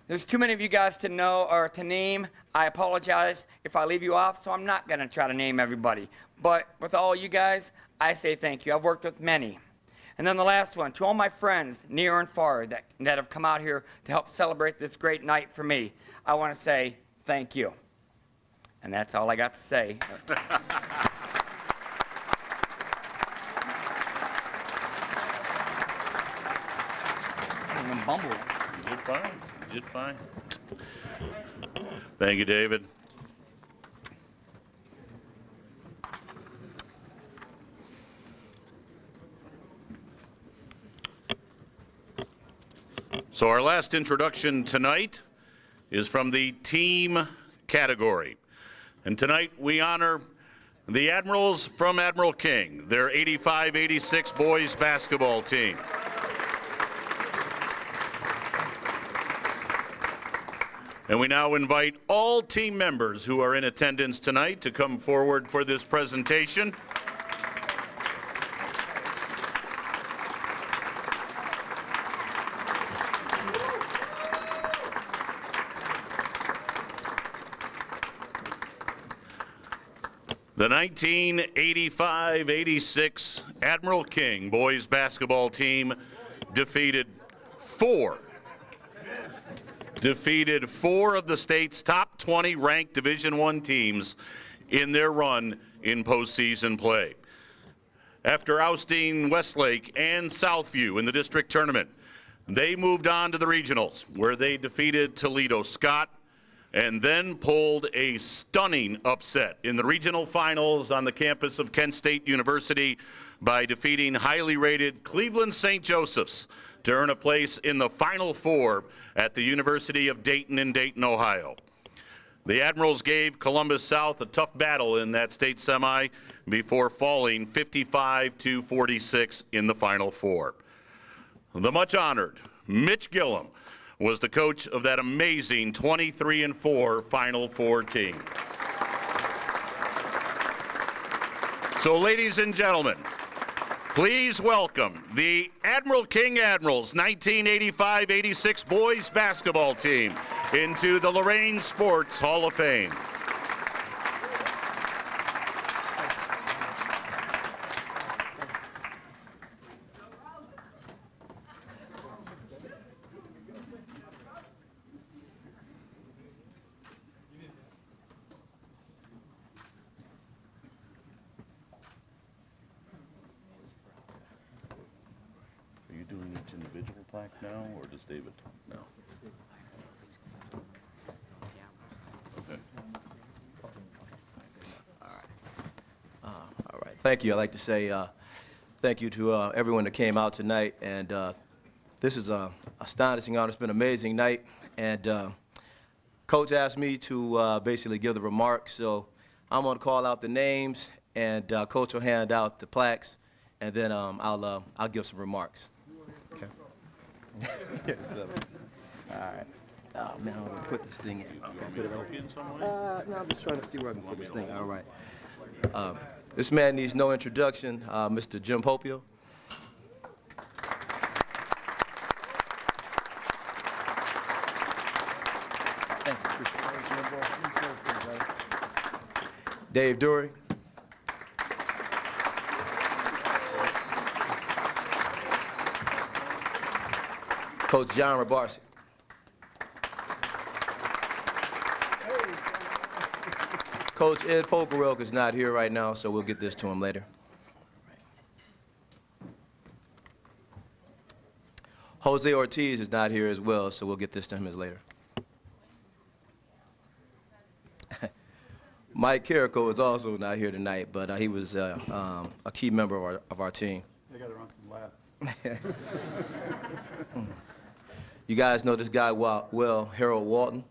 There's too many of you guys to know or to name. I apologize if I leave you off, so I'm not going to try to name everybody. But with all you guys, I say thank you. I've worked with many. And then the last one, to all my friends near and far that have come out here to help celebrate this great night for me, I want to say thank you. And that's all I got to say. I'm bumbled. You did fine. You did fine. Thank you, David. So our last introduction tonight is from the team category. And tonight we honor the Admirals from Admiral King, their 85-86 boys basketball team. And we now invite all team members who are in attendance tonight to come forward for this presentation. The 1985-86 Admiral King boys basketball team defeated four of the state's top 20 ranked Division I teams in their run in postseason play. After ousting Westlake and Southview in the district tournament, they moved on to the regionals, where they defeated Toledo Scott and then pulled a stunning upset in the regional finals on the campus of Kent State University by defeating highly rated Cleveland St. Joseph's to earn a place in the Final Four at the University of Dayton in Dayton, Ohio. The Admirals gave Columbus South a tough battle in that state semi before falling 55-46 in the Final Four. The much honored Mitch Gillum was the coach of that amazing 23-4 Final Four team. So, ladies and gentlemen, please welcome the Admiral King Admirals 1985-86 boys basketball team into the Lorain Sports Hall of Fame. individual plaque now, or does David? No. Okay. All right. Thank you. I'd like to say thank you to everyone that came out tonight. And this is an astonishing honor. It's been an amazing night. And Coach asked me to basically give the remarks. So I'm going to call out the names, and Coach will hand out the plaques, and then I'll give some remarks. Okay. Yes, all right. Oh, man, I'm going to put this thing in. Put it in somewhere? No, I'm just trying to see where I can put this thing. All right. This man needs no introduction, Mr. Jim Popio. Thank you. Dave Dury. Coach John Rabarsi. Coach Ed Pokerelk is not here right now, so we'll get this to him later. Jose Ortiz is not here as well, so we'll get this to him as later. Mike Carrico is also not here tonight, but he was a key member of our team. They got to run some laps. You guys know this guy well, Harold Walton.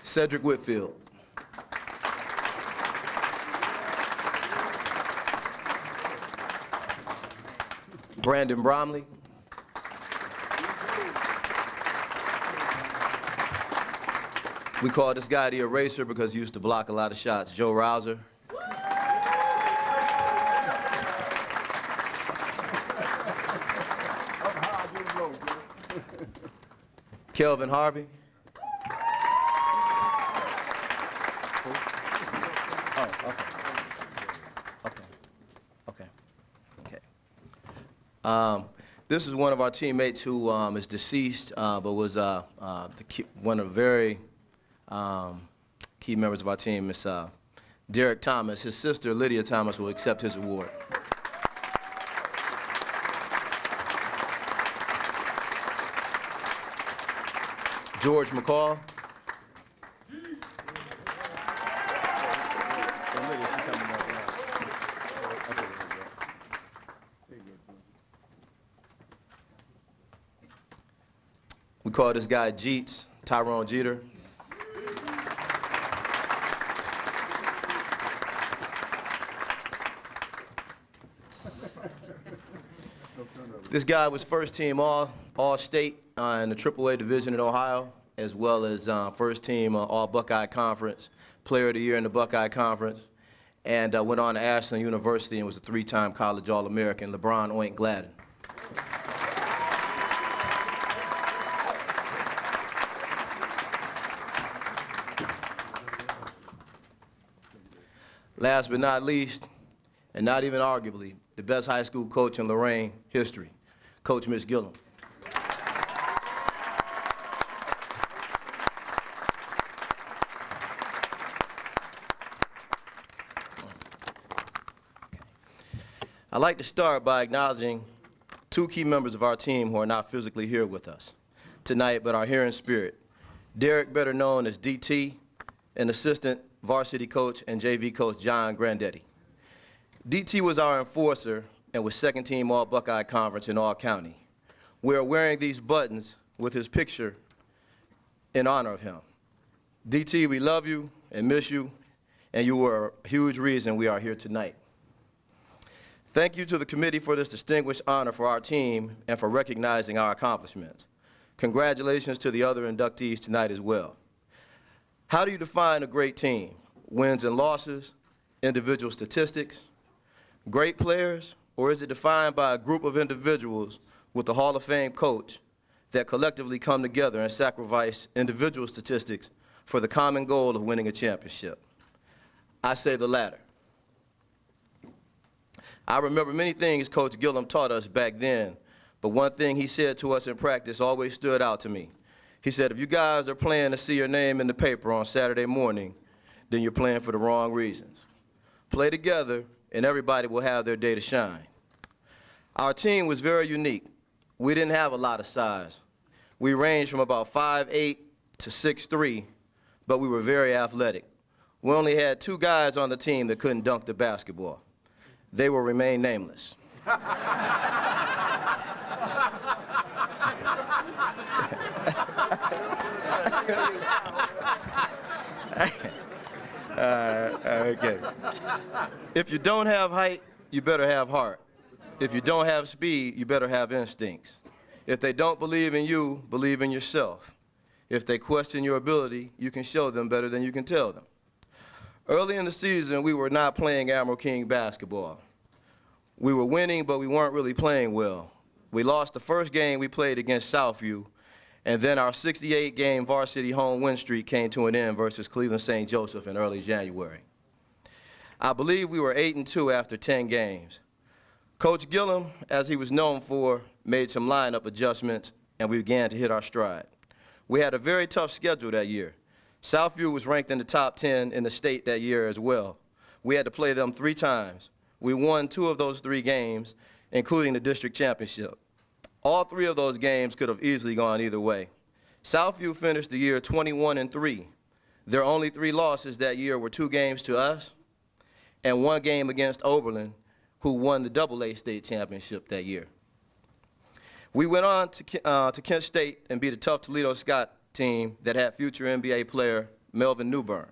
Cedric Whitfield. Brandon Bromley. We call this guy the eraser because he used to block a lot of shots. Joe Rouser. Kelvin Harvey. Oh, okay. This is one of our teammates who is deceased, but was one of the very key members of our team. Is Derek Thomas. His sister, Lydia Thomas, will accept his award. George McCall. We call this guy Jeets, Tyrone Jeter. This guy was first team all-state in the AAA division in Ohio, as well as first team all-Buckeye Conference, player of the year in the Buckeye Conference, and went on to Ashland University and was a three-time college All-American, LeBron Oink Gladden. Last but not least, and not even arguably, the best high school coach in Lorain history, Coach Mitch Gillum. I'd like to start by acknowledging two key members of our team who are not physically here with us tonight, but are here in spirit. Derek, better known as DT, and assistant varsity coach and JV coach John Grandetti. DT was our enforcer and was second team all-Buckeye Conference in all county. We are wearing these buttons with his picture in honor of him. DT, we love you and miss you, and you were a huge reason we are here tonight. Thank you to the committee for this distinguished honor for our team and for recognizing our accomplishments. Congratulations to the other inductees tonight as well. How do you define a great team? Wins and losses, individual statistics, great players, or is it defined by a group of individuals with the Hall of Fame coach that collectively come together and sacrifice individual statistics for the common goal of winning a championship? I say the latter. I remember many things Coach Gillum taught us back then, but one thing he said to us in practice always stood out to me. He said, if you guys are playing to see your name in the paper on Saturday morning, then you're playing for the wrong reasons. Play together, and everybody will have their day to shine. Our team was very unique. We didn't have a lot of size. We ranged from about 5'8" to 6'3", but we were very athletic. We only had 2 guys on the team that couldn't dunk the basketball. They will remain nameless. Okay. If you don't have height, you better have heart. If you don't have speed, you better have instincts. If they don't believe in you, believe in yourself. If they question your ability, you can show them better than you can tell them. Early in the season, we were not playing Admiral King basketball. We were winning, but we weren't really playing well. We lost the first game we played against Southview, and then our 68-game varsity home win streak came to an end versus Cleveland St. Joseph in early January. I believe we were 8-2 after 10 games. Coach Gillum, as he was known for, made some lineup adjustments, and we began to hit our stride. We had a very tough schedule that year. Southview was ranked in the top 10 in the state that year as well. We had to play them 3 times. We won 2 of those 3 games, including the district championship. All 3 of those games could have easily gone either way. Southview finished the year 21-3. Their only 3 losses that year were 2 games to us and 1 game against Oberlin, who won the AA state championship that year. We went on to Kent State and beat a tough Toledo Scott team that had future NBA player Melvin Newburn.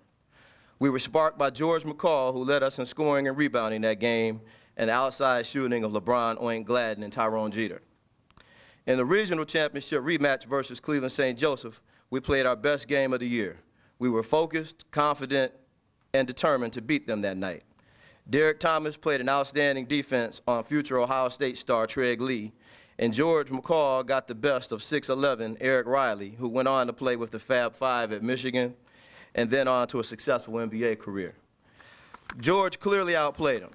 We were sparked by George McCall, who led us in scoring and rebounding that game, and the outside shooting of LeBron Oink Gladden and Tyrone Jeter. In the regional championship rematch versus Cleveland St. Joseph, we played our best game of the year. We were focused, confident, and determined to beat them that night. Derek Thomas played an outstanding defense on future Ohio State star Treg Lee, and George McCall got the best of 6'11" Eric Riley, who went on to play with the Fab Five at Michigan and then on to a successful NBA career. George clearly outplayed him.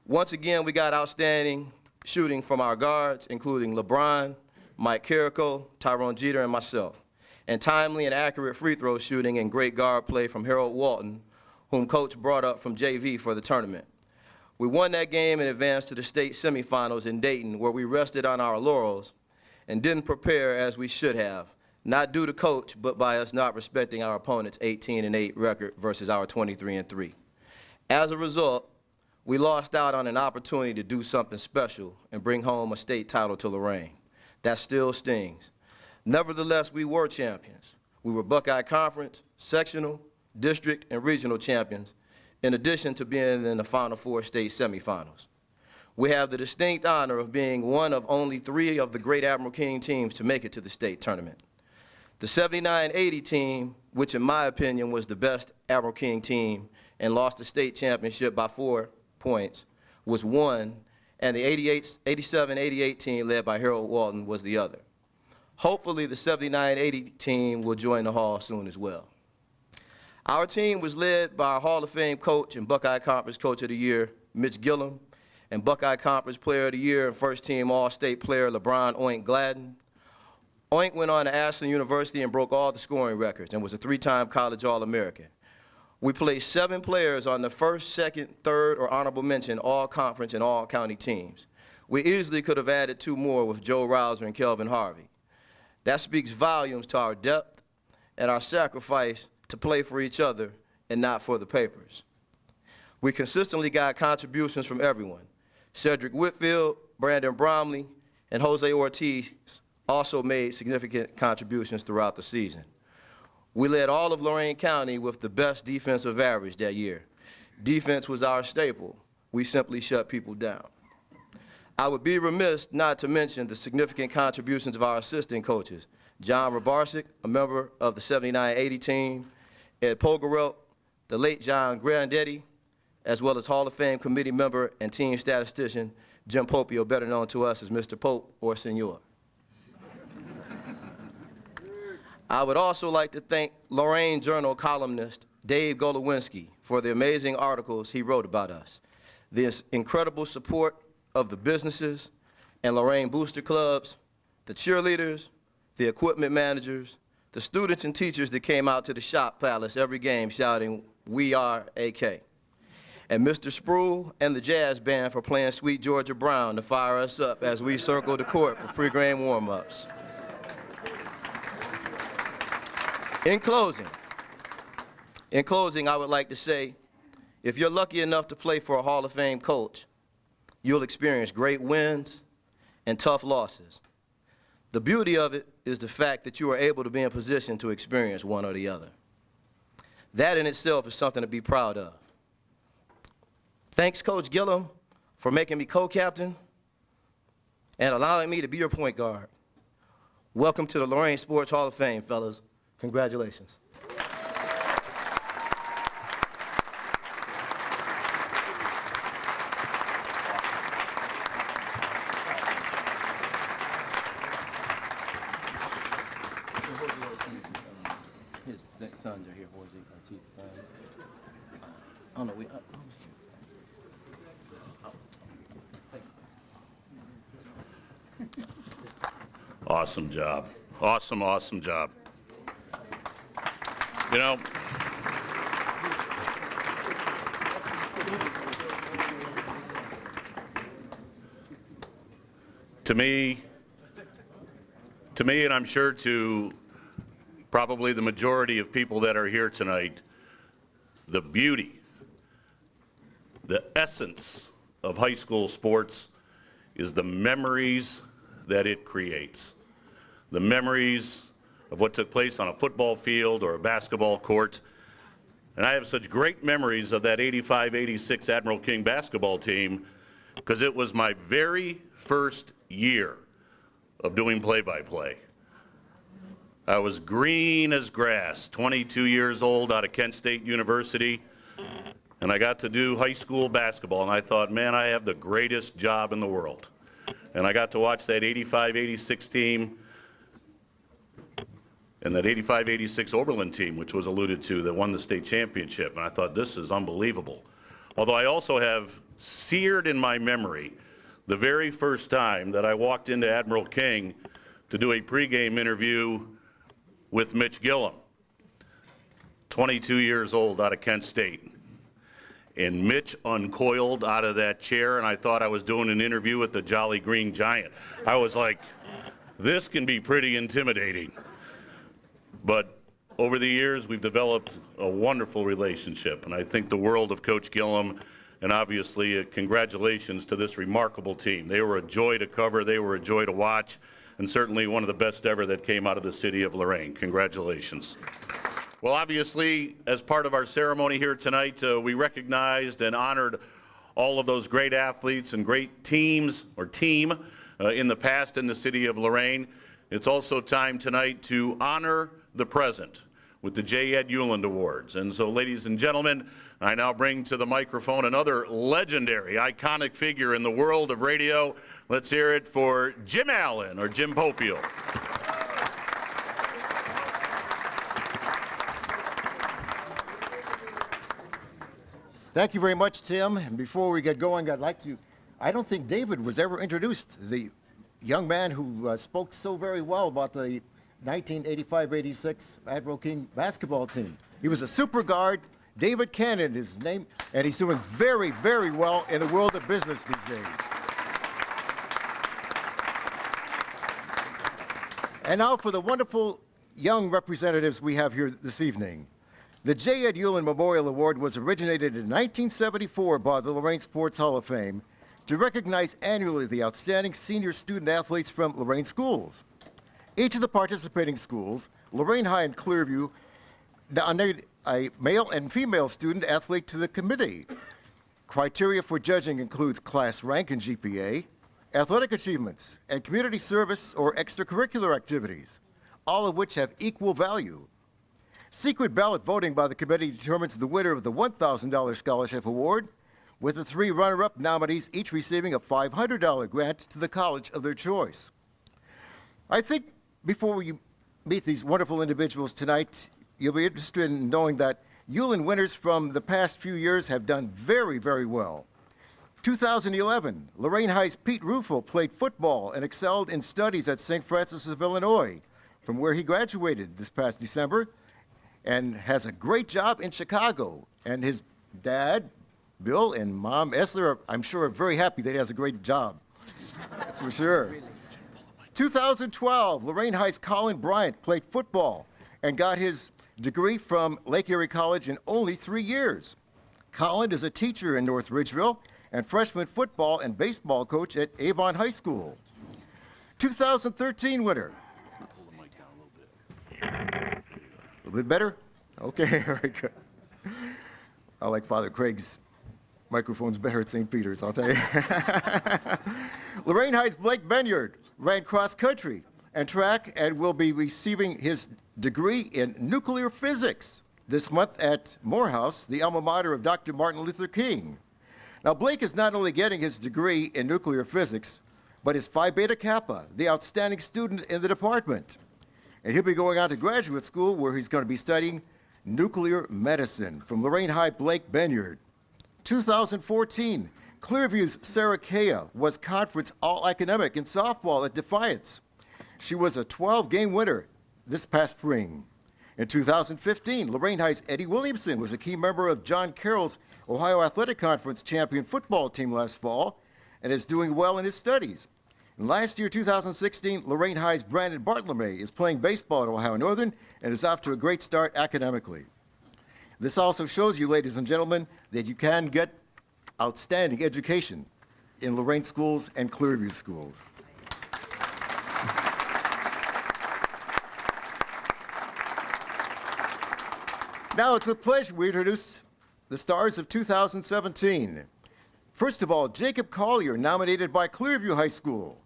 Once again, we got outstanding shooting from our guards, including LeBron, Mike Carrico, Tyrone Jeter, and myself, and timely and accurate free throw shooting and great guard play from Harold Walton, whom Coach brought up from JV for the tournament. We won that game and advanced to the state semifinals in Dayton, where we rested on our laurels and didn't prepare as we should have, not due to Coach, but by us not respecting our opponent's 18-8 record versus our 23-3. As a result, we lost out on an opportunity to do something special and bring home a state title to Lorain. That still stings. Nevertheless, we were champions. We were Buckeye Conference, sectional, district, and regional champions, in addition to being in the Final Four state semifinals. We have the distinct honor of being one of only 3 of the great Admiral King teams to make it to the state tournament. The 79-80 team, which in my opinion was the best Admiral King team and lost the state championship by 4 points, was one, and the 87-88 team led by Harold Walton was the other. Hopefully the 79-80 team will join the Hall soon as well. Our team was led by our Hall of Fame coach and Buckeye Conference Coach of the Year, Mitch Gillum, and Buckeye Conference Player of the Year and First Team All-State player LeBron Oink Gladden. Oink went on to Ashland University and broke all the scoring records and was a 3-time college All-American. We placed 7 players on the first, second, third, or honorable mention all-conference and all-county teams. We easily could have added 2 more with Joe Rouser and Kelvin Harvey. That speaks volumes to our depth and our sacrifice to play for each other and not for the papers. We consistently got contributions from everyone. Cedric Whitfield, Brandon Bromley, and Jose Ortiz also made significant contributions throughout the season. We led all of Lorain County with the best defensive average that year. Defense was our staple. We simply shut people down. I would be remiss not to mention the significant contributions of our assistant coaches, John Rabarczyk, a member of the 79-80 team, Ed Pogarelt, the late John Grandetti, as well as Hall of Fame committee member and team statistician Jim Popio, better known to us as Mr. Pope or Senor. I would also like to thank Lorain Journal columnist Dave Golowinski for the amazing articles he wrote about us, the incredible support of the businesses and Lorain booster clubs, the cheerleaders, the equipment managers, the students and teachers that came out to the shop palace every game shouting, We Are AK. And Mr. Sproul and the jazz band for playing Sweet Georgia Brown to fire us up as we circle the court for pregame warm-ups. In closing, I would like to say, if you're lucky enough to play for a Hall of Fame coach, you'll experience great wins and tough losses. The beauty of it is the fact that you are able to be in position to experience one or the other. That in itself is something to be proud of. Thanks, Coach Gillum, for making me co-captain and allowing me to be your point guard. Welcome to the Lorain Sports Hall of Fame, fellas. Congratulations. His sons are here. Chief sons. Oh no, Awesome job. Awesome, awesome job. You know, to me, and I'm sure to probably the majority of people that are here tonight, the beauty, the essence of high school sports is the memories that it creates. The memories of what took place on a football field or a basketball court. And I have such great memories of that 85-86 Admiral King basketball team because it was my very first year of doing play-by-play. I was green as grass, 22 years old, out of Kent State University, and I got to do high school basketball, and I thought, man, I have the greatest job in the world. And I got to watch that 85-86 team and that 85-86 Oberlin team, which was alluded to, that won the state championship, and I thought, this is unbelievable. Although I also have seared in my memory the very first time that I walked into Admiral King to do a pregame interview with Mitch Gillum, 22 years old, out of Kent State. And Mitch uncoiled out of that chair, and I thought I was doing an interview with the Jolly Green Giant. I was like, this can be pretty intimidating. But over the years, we've developed a wonderful relationship, and I think the world of Coach Gillum, and obviously congratulations to this remarkable team. They were a joy to cover, they were a joy to watch, and certainly one of the best ever that came out of the city of Lorain. Congratulations. Well, obviously, as part of our ceremony here tonight, we recognized and honored all of those great athletes and great teams or team in the past in the city of Lorain. It's also time tonight to honor the present with the J. Ed Euland Awards. And so, ladies and gentlemen, I now bring to the microphone another legendary, iconic figure in the world of radio. Let's hear it for Jim Allen, or Jim Popiel. Thank you very much, Tim. And before we get going, I don't think David was ever introduced, the young man who spoke so very well about the 1985-86 Admiral King basketball team. He was a super guard. David Cannon is his name, and he's doing very, very well in the world of business these days. And now for the wonderful young representatives we have here this evening. The J. Ed Euland Memorial Award was originated in 1974 by the Lorain Sports Hall of Fame to recognize annually the outstanding senior student athletes from Lorain schools. Each of the participating schools, Lorain High and Clearview, nominated a male and female student athlete to the committee. Criteria for judging includes class rank and GPA, athletic achievements, and community service or extracurricular activities, all of which have equal value. Secret ballot voting by the committee determines the winner of the $1,000 scholarship award, with the 3 runner-up nominees each receiving a $500 grant to the college of their choice. I think before we meet these wonderful individuals tonight, you'll be interested in knowing that Euland winners from the past few years have done very, very well. 2011, Lorain High's Pete Rufo played football and excelled in studies at St. Francis of Illinois, from where he graduated this past December, and has a great job in Chicago And his dad, Bill, and mom, Esther, I'm sure are very happy that he has a great job. That's for sure. 2012, Lorain High's Colin Bryant played football and got his degree from Lake Erie College in only 3 years. Colin is a teacher in North Ridgeville and freshman football and baseball coach at Avon High School. 2013 winner. A little bit better? Okay, very good. I like Father Craig's microphone's better at St. Peter's, I'll tell you. Lorain High's Blake Benyard ran cross country and track and will be receiving his degree in nuclear physics this month at Morehouse, the alma mater of Dr. Martin Luther King. Now, Blake is not only getting his degree in nuclear physics, but is Phi Beta Kappa, the outstanding student in the department. And he'll be going on to graduate school where he's going to be studying nuclear medicine. From Lorain High, Blake Benyard. 2014, Clearview's Sarah Kea was conference all-academic in softball at Defiance. She was a 12-game winner this past spring. In 2015, Lorain High's Eddie Williamson was a key member of John Carroll's Ohio Athletic Conference champion football team last fall and is doing well in his studies. And last year, 2016, Lorain High's Brandon Bartlome is playing baseball at Ohio Northern and is off to a great start academically. This also shows you, ladies and gentlemen, that you can get outstanding education in Lorain schools and Clearview schools. Now it's with pleasure we introduce the stars of 2017. First of all, Jacob Collier, nominated by Clearview High School.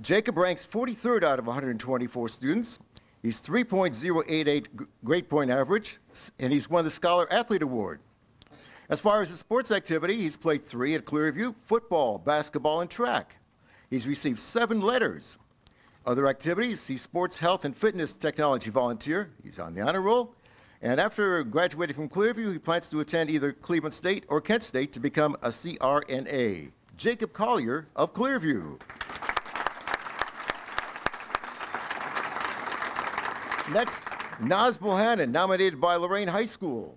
Jacob ranks 43rd out of 124 students. He's 3.088 grade point average, and he's won the Scholar Athlete Award. As far as his sports activity, he's played 3 at Clearview: football, basketball, and track. He's received 7 letters. Other activities, he's sports health and fitness technology volunteer. He's on the honor roll. And after graduating from Clearview, he plans to attend either Cleveland State or Kent State to become a CRNA. Jacob Collier of Clearview. Next, Naz Bohannon, nominated by Lorain High School.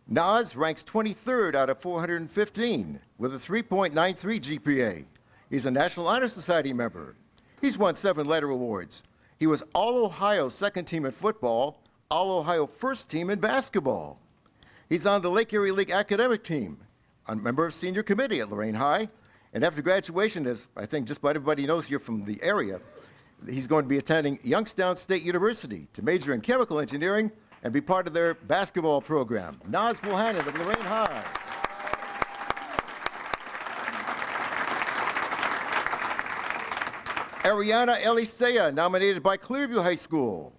Naz ranks 23rd out of 415 with a 3.93 GPA. He's a National Honor Society member. He's won 7 letter awards. He was All-Ohio second team in football, All-Ohio first team in basketball. He's on the Lake Erie League academic team, a member of senior committee at Lorain High, and after graduation, as I think just about everybody knows here from the area, he's going to be attending Youngstown State University to major in chemical engineering and be part of their basketball program. Naz Bohannon of Lorain High. Ariana Elisea, nominated by Clearview High School.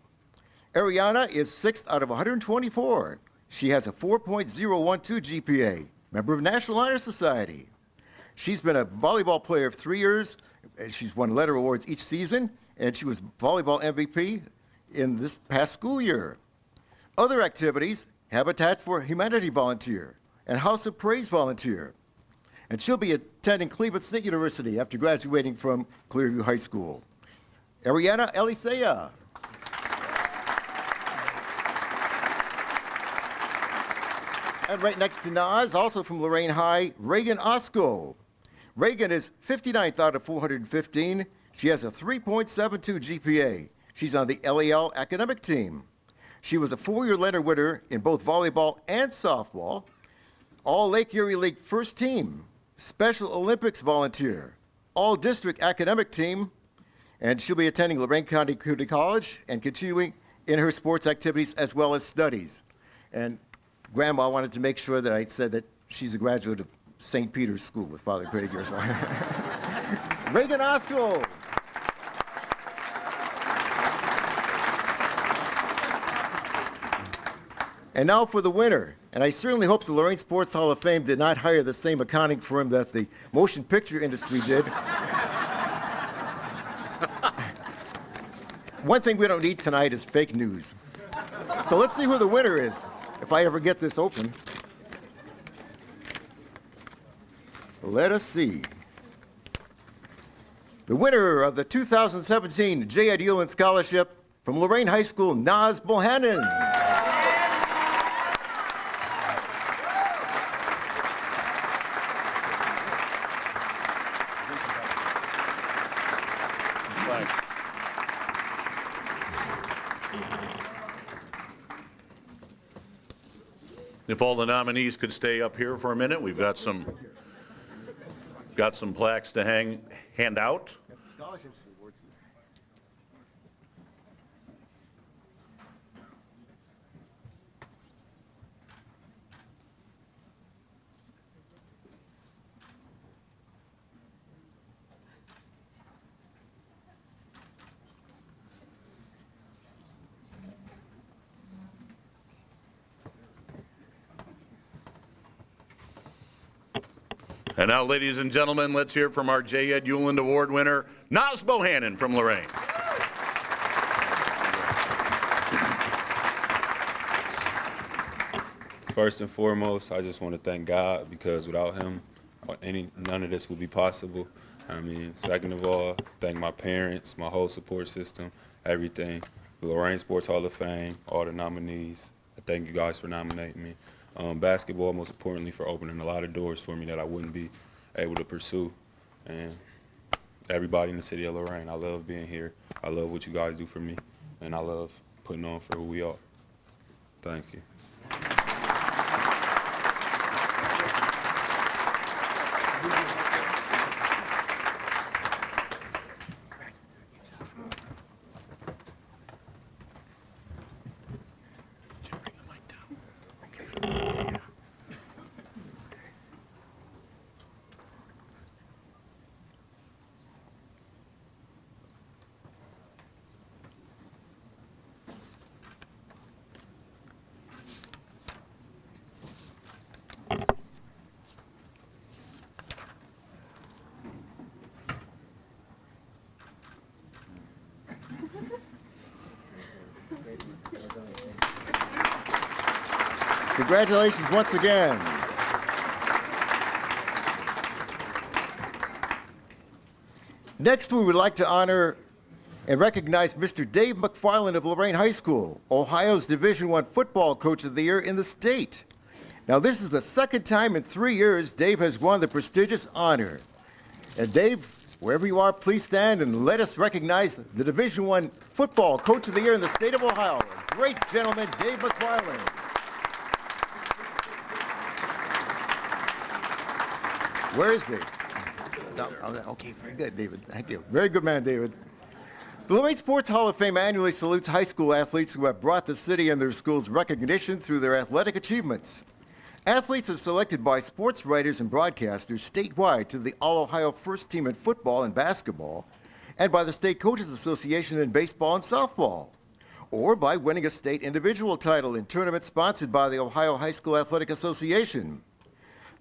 Ariana is 6th out of 124. She has a 4.012 GPA, member of National Honor Society. She's been a volleyball player of 3 years. She's won letter awards each season, and she was volleyball MVP in this past school year. Other activities, Habitat for Humanity volunteer and House of Praise volunteer. And she'll be attending Cleveland State University after graduating from Clearview High School. Ariana Elisea. And right next to Naz, also from Lorain High, Reagan Osco. Reagan is 59th out of 415. She has a 3.72 GPA. She's on the LEL academic team. She was a 4-year Leonard winner in both volleyball and softball, all Lake Erie League first team, Special Olympics volunteer, all district academic team, and she'll be attending Lorain County Community College and continuing in her sports activities as well as studies. And Grandma wanted to make sure that I said that she's a graduate of St. Peter's School with Father Craig here. So. Reagan Osco. And now for the winner. And I certainly hope the Lorain Sports Hall of Fame did not hire the same accounting firm that the motion picture industry did. One thing we don't need tonight is fake news. So let's see who the winner is, if I ever get this open. Let us see. The winner of the 2017 J. Ed Ullin Scholarship from Lorain High School, Naz Bohannon. If all the nominees could stay up here for a minute, we've got some plaques to hand out. And now, ladies and gentlemen, let's hear from our J. Ed Uland Award winner, Naz Bohannon from Lorain. First and foremost, I just want to thank God, because without him, none of this would be possible. I mean, second of all, thank my parents, my whole support system, everything. The Lorain Sports Hall of Fame, all the nominees. I thank you guys for nominating me. Basketball, most importantly, for opening a lot of doors for me that I wouldn't be able to pursue. And everybody in the city of Lorain, I love being here. I love what you guys do for me, and I love putting on for who we are. Thank you. Congratulations once again. Next, we would like to honor and recognize Mr. Dave McFarland of Lorain High School, Ohio's Division I Football Coach of the Year in the state. Now, this is the second time in 3 years Dave has won the prestigious honor. And Dave, wherever you are, please stand and let us recognize the Division I Football Coach of the Year in the state of Ohio. A great gentleman, Dave McFarland. Where is Dave? No, okay, very good, David. Thank you. Very good man, David. The Lorain Sports Hall of Fame annually salutes high school athletes who have brought the city and their schools recognition through their athletic achievements. Athletes are selected by sports writers and broadcasters statewide to the All-Ohio First Team in football and basketball, and by the State Coaches Association in baseball and softball, or by winning a state individual title in tournaments sponsored by the Ohio High School Athletic Association.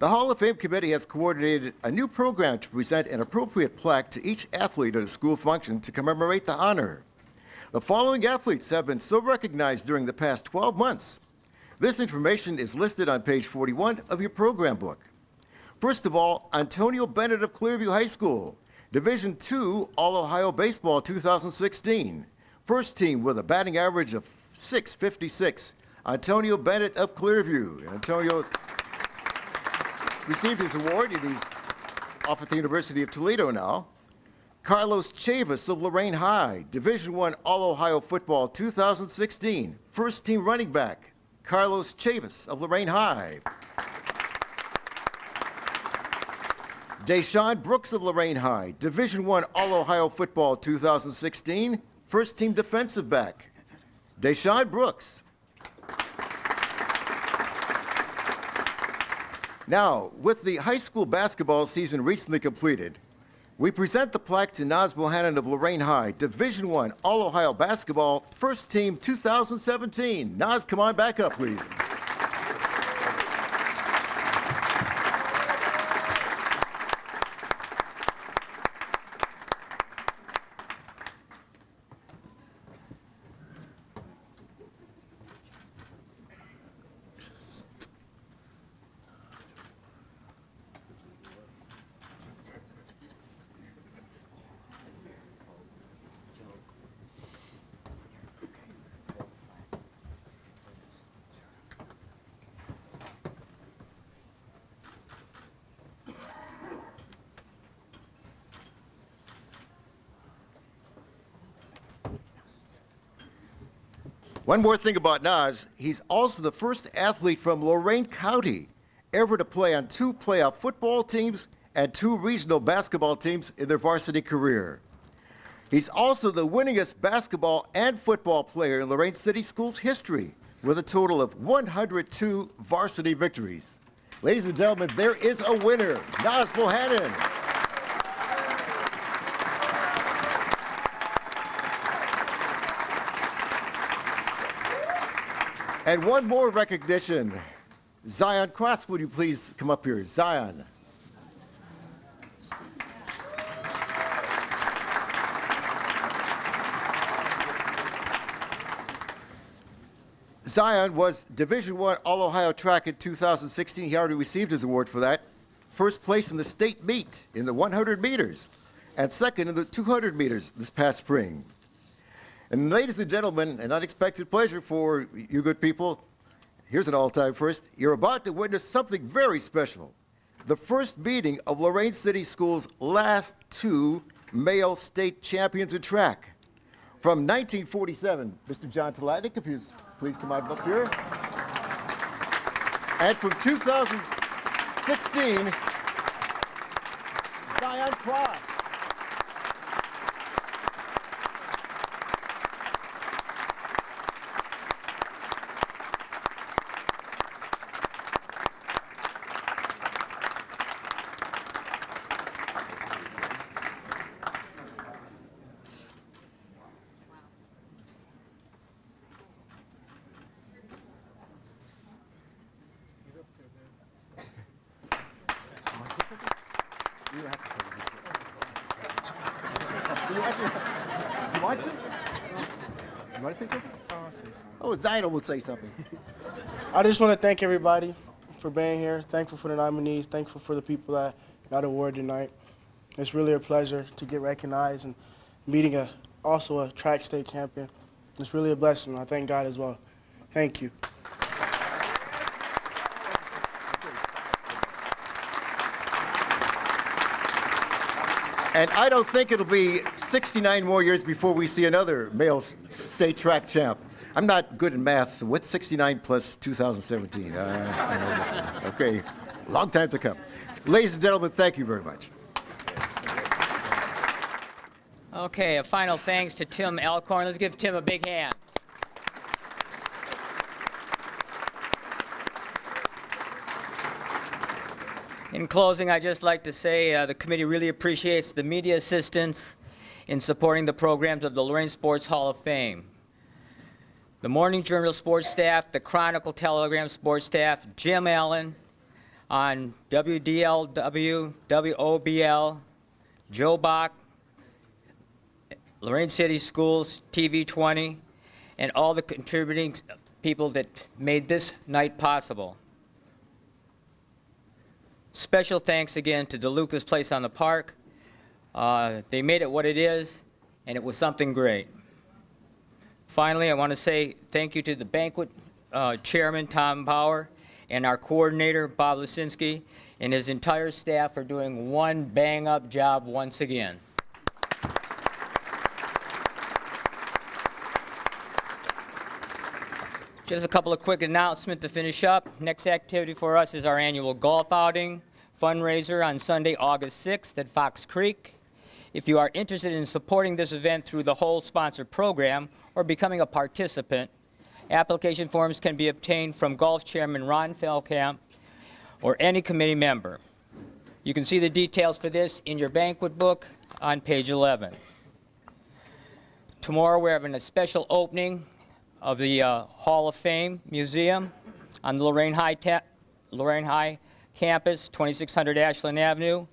The Hall of Fame Committee has coordinated a new program to present an appropriate plaque to each athlete at a school function to commemorate the honor. The following athletes have been so recognized during the past 12 months. This information is listed on page 41 of your program book. First of all, Antonio Bennett of Clearview High School, Division II All-Ohio Baseball 2016. First team with a batting average of .656. Antonio Bennett of Clearview. And Antonio received his award, and he's off at the University of Toledo now. Carlos Chavis of Lorain High, Division I All-Ohio Football 2016. First team running back, Carlos Chavis of Lorain High. Deshaun Brooks of Lorain High, Division I All-Ohio Football 2016. First team defensive back, Deshaun Brooks. Now, with the high school basketball season recently completed, we present the plaque to Naz Bohannon of Lorain High, Division I All-Ohio Basketball, First Team 2017. Naz, come on back up, please. One more thing about Naz, he's also the first athlete from Lorain County ever to play on 2 playoff football teams and 2 regional basketball teams in their varsity career. He's also the winningest basketball and football player in Lorain City Schools history, with a total of 102 varsity victories. Ladies and gentlemen, there is a winner, Naz Bohannon. And one more recognition. Zion Cross, would you please come up here? Zion. Zion was Division I All-Ohio track in 2016. He already received his award for that. First place in the state meet in the 100 meters and second in the 200 meters this past spring. And ladies and gentlemen, an unexpected pleasure for you good people. Here's an all-time first. You're about to witness something very special. The first meeting of Lorain City Schools' last 2 male state champions in track. From 1947, Mr. John Talatnik, if you please come out up here. And from 2016, Zion Cross. You want to? You want to say something? I'll say something. Oh, Zion will say something. I just want to thank everybody for being here. Thankful for the nominees. Thankful for the people that got awarded tonight. It's really a pleasure to get recognized and meeting also a track state champion. It's really a blessing. I thank God as well. Thank you. And I don't think it'll be 69 more years before we see another male state track champ. I'm not good in math. What's 69 plus 2017? Okay, long time to come. Ladies and gentlemen, thank you very much. Okay, a final thanks to Tim Alcorn. Let's give Tim a big hand. In closing, I'd just like to say the committee really appreciates the media assistance in supporting the programs of the Lorain Sports Hall of Fame. The Morning Journal sports staff, the Chronicle Telegram sports staff, Jim Allen on WDLW, WOBL, Joe Bach, Lorain City Schools, TV 20, and all the contributing people that made this night possible. Special thanks again to DeLuca's Place on the Park. They made it what it is, and it was something great. Finally, I want to say thank you to the banquet chairman, Tom Bauer, and our coordinator, Bob Lisinski, and his entire staff for doing one bang-up job once again. Just a couple of quick announcements to finish up. Next activity for us is our annual golf outing fundraiser on Sunday, August 6th at Fox Creek. If you are interested in supporting this event through the whole sponsored program or becoming a participant, application forms can be obtained from Golf Chairman Ron Feldkamp or any committee member. You can see the details for this in your banquet book on page 11. Tomorrow we're having a special opening of the Hall of Fame Museum on the Lorain High campus, 2600 Ashland Avenue.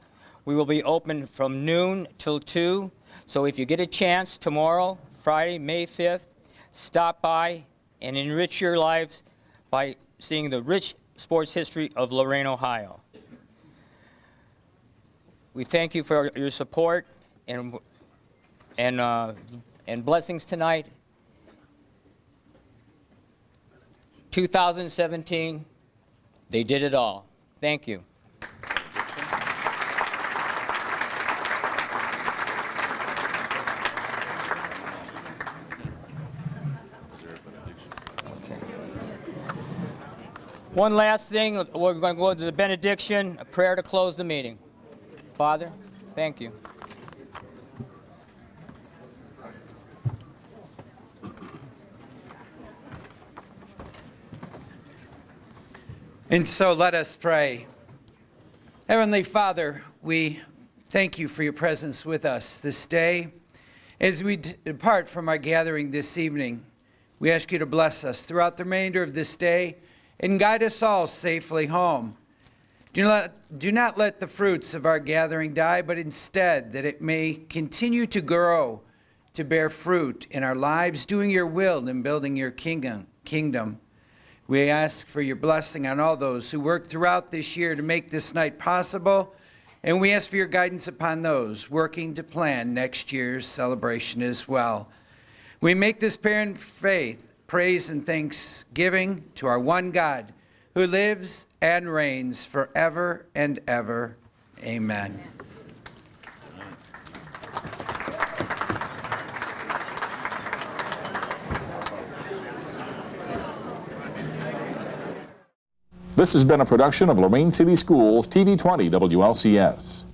We will be open from noon till 2. So if you get a chance tomorrow, Friday, May 5th, stop by and enrich your lives by seeing the rich sports history of Lorain, Ohio. We thank you for your support and blessings tonight. 2017, they did it all. Thank you. One last thing, we're going to go to the benediction, a prayer to close the meeting. Father, thank you. And so let us pray. Heavenly Father, we thank you for your presence with us this day. As we depart from our gathering this evening, we ask you to bless us throughout the remainder of this day and guide us all safely home. Do not let the fruits of our gathering die, but instead that it may continue to grow, to bear fruit in our lives, doing your will and building your kingdom. We ask for your blessing on all those who worked throughout this year to make this night possible, and we ask for your guidance upon those working to plan next year's celebration as well. We make this prayer in faith, praise, and thanksgiving to our one God, who lives and reigns forever and ever. Amen. This has been a production of Lorain City Schools TV 20 WLCS.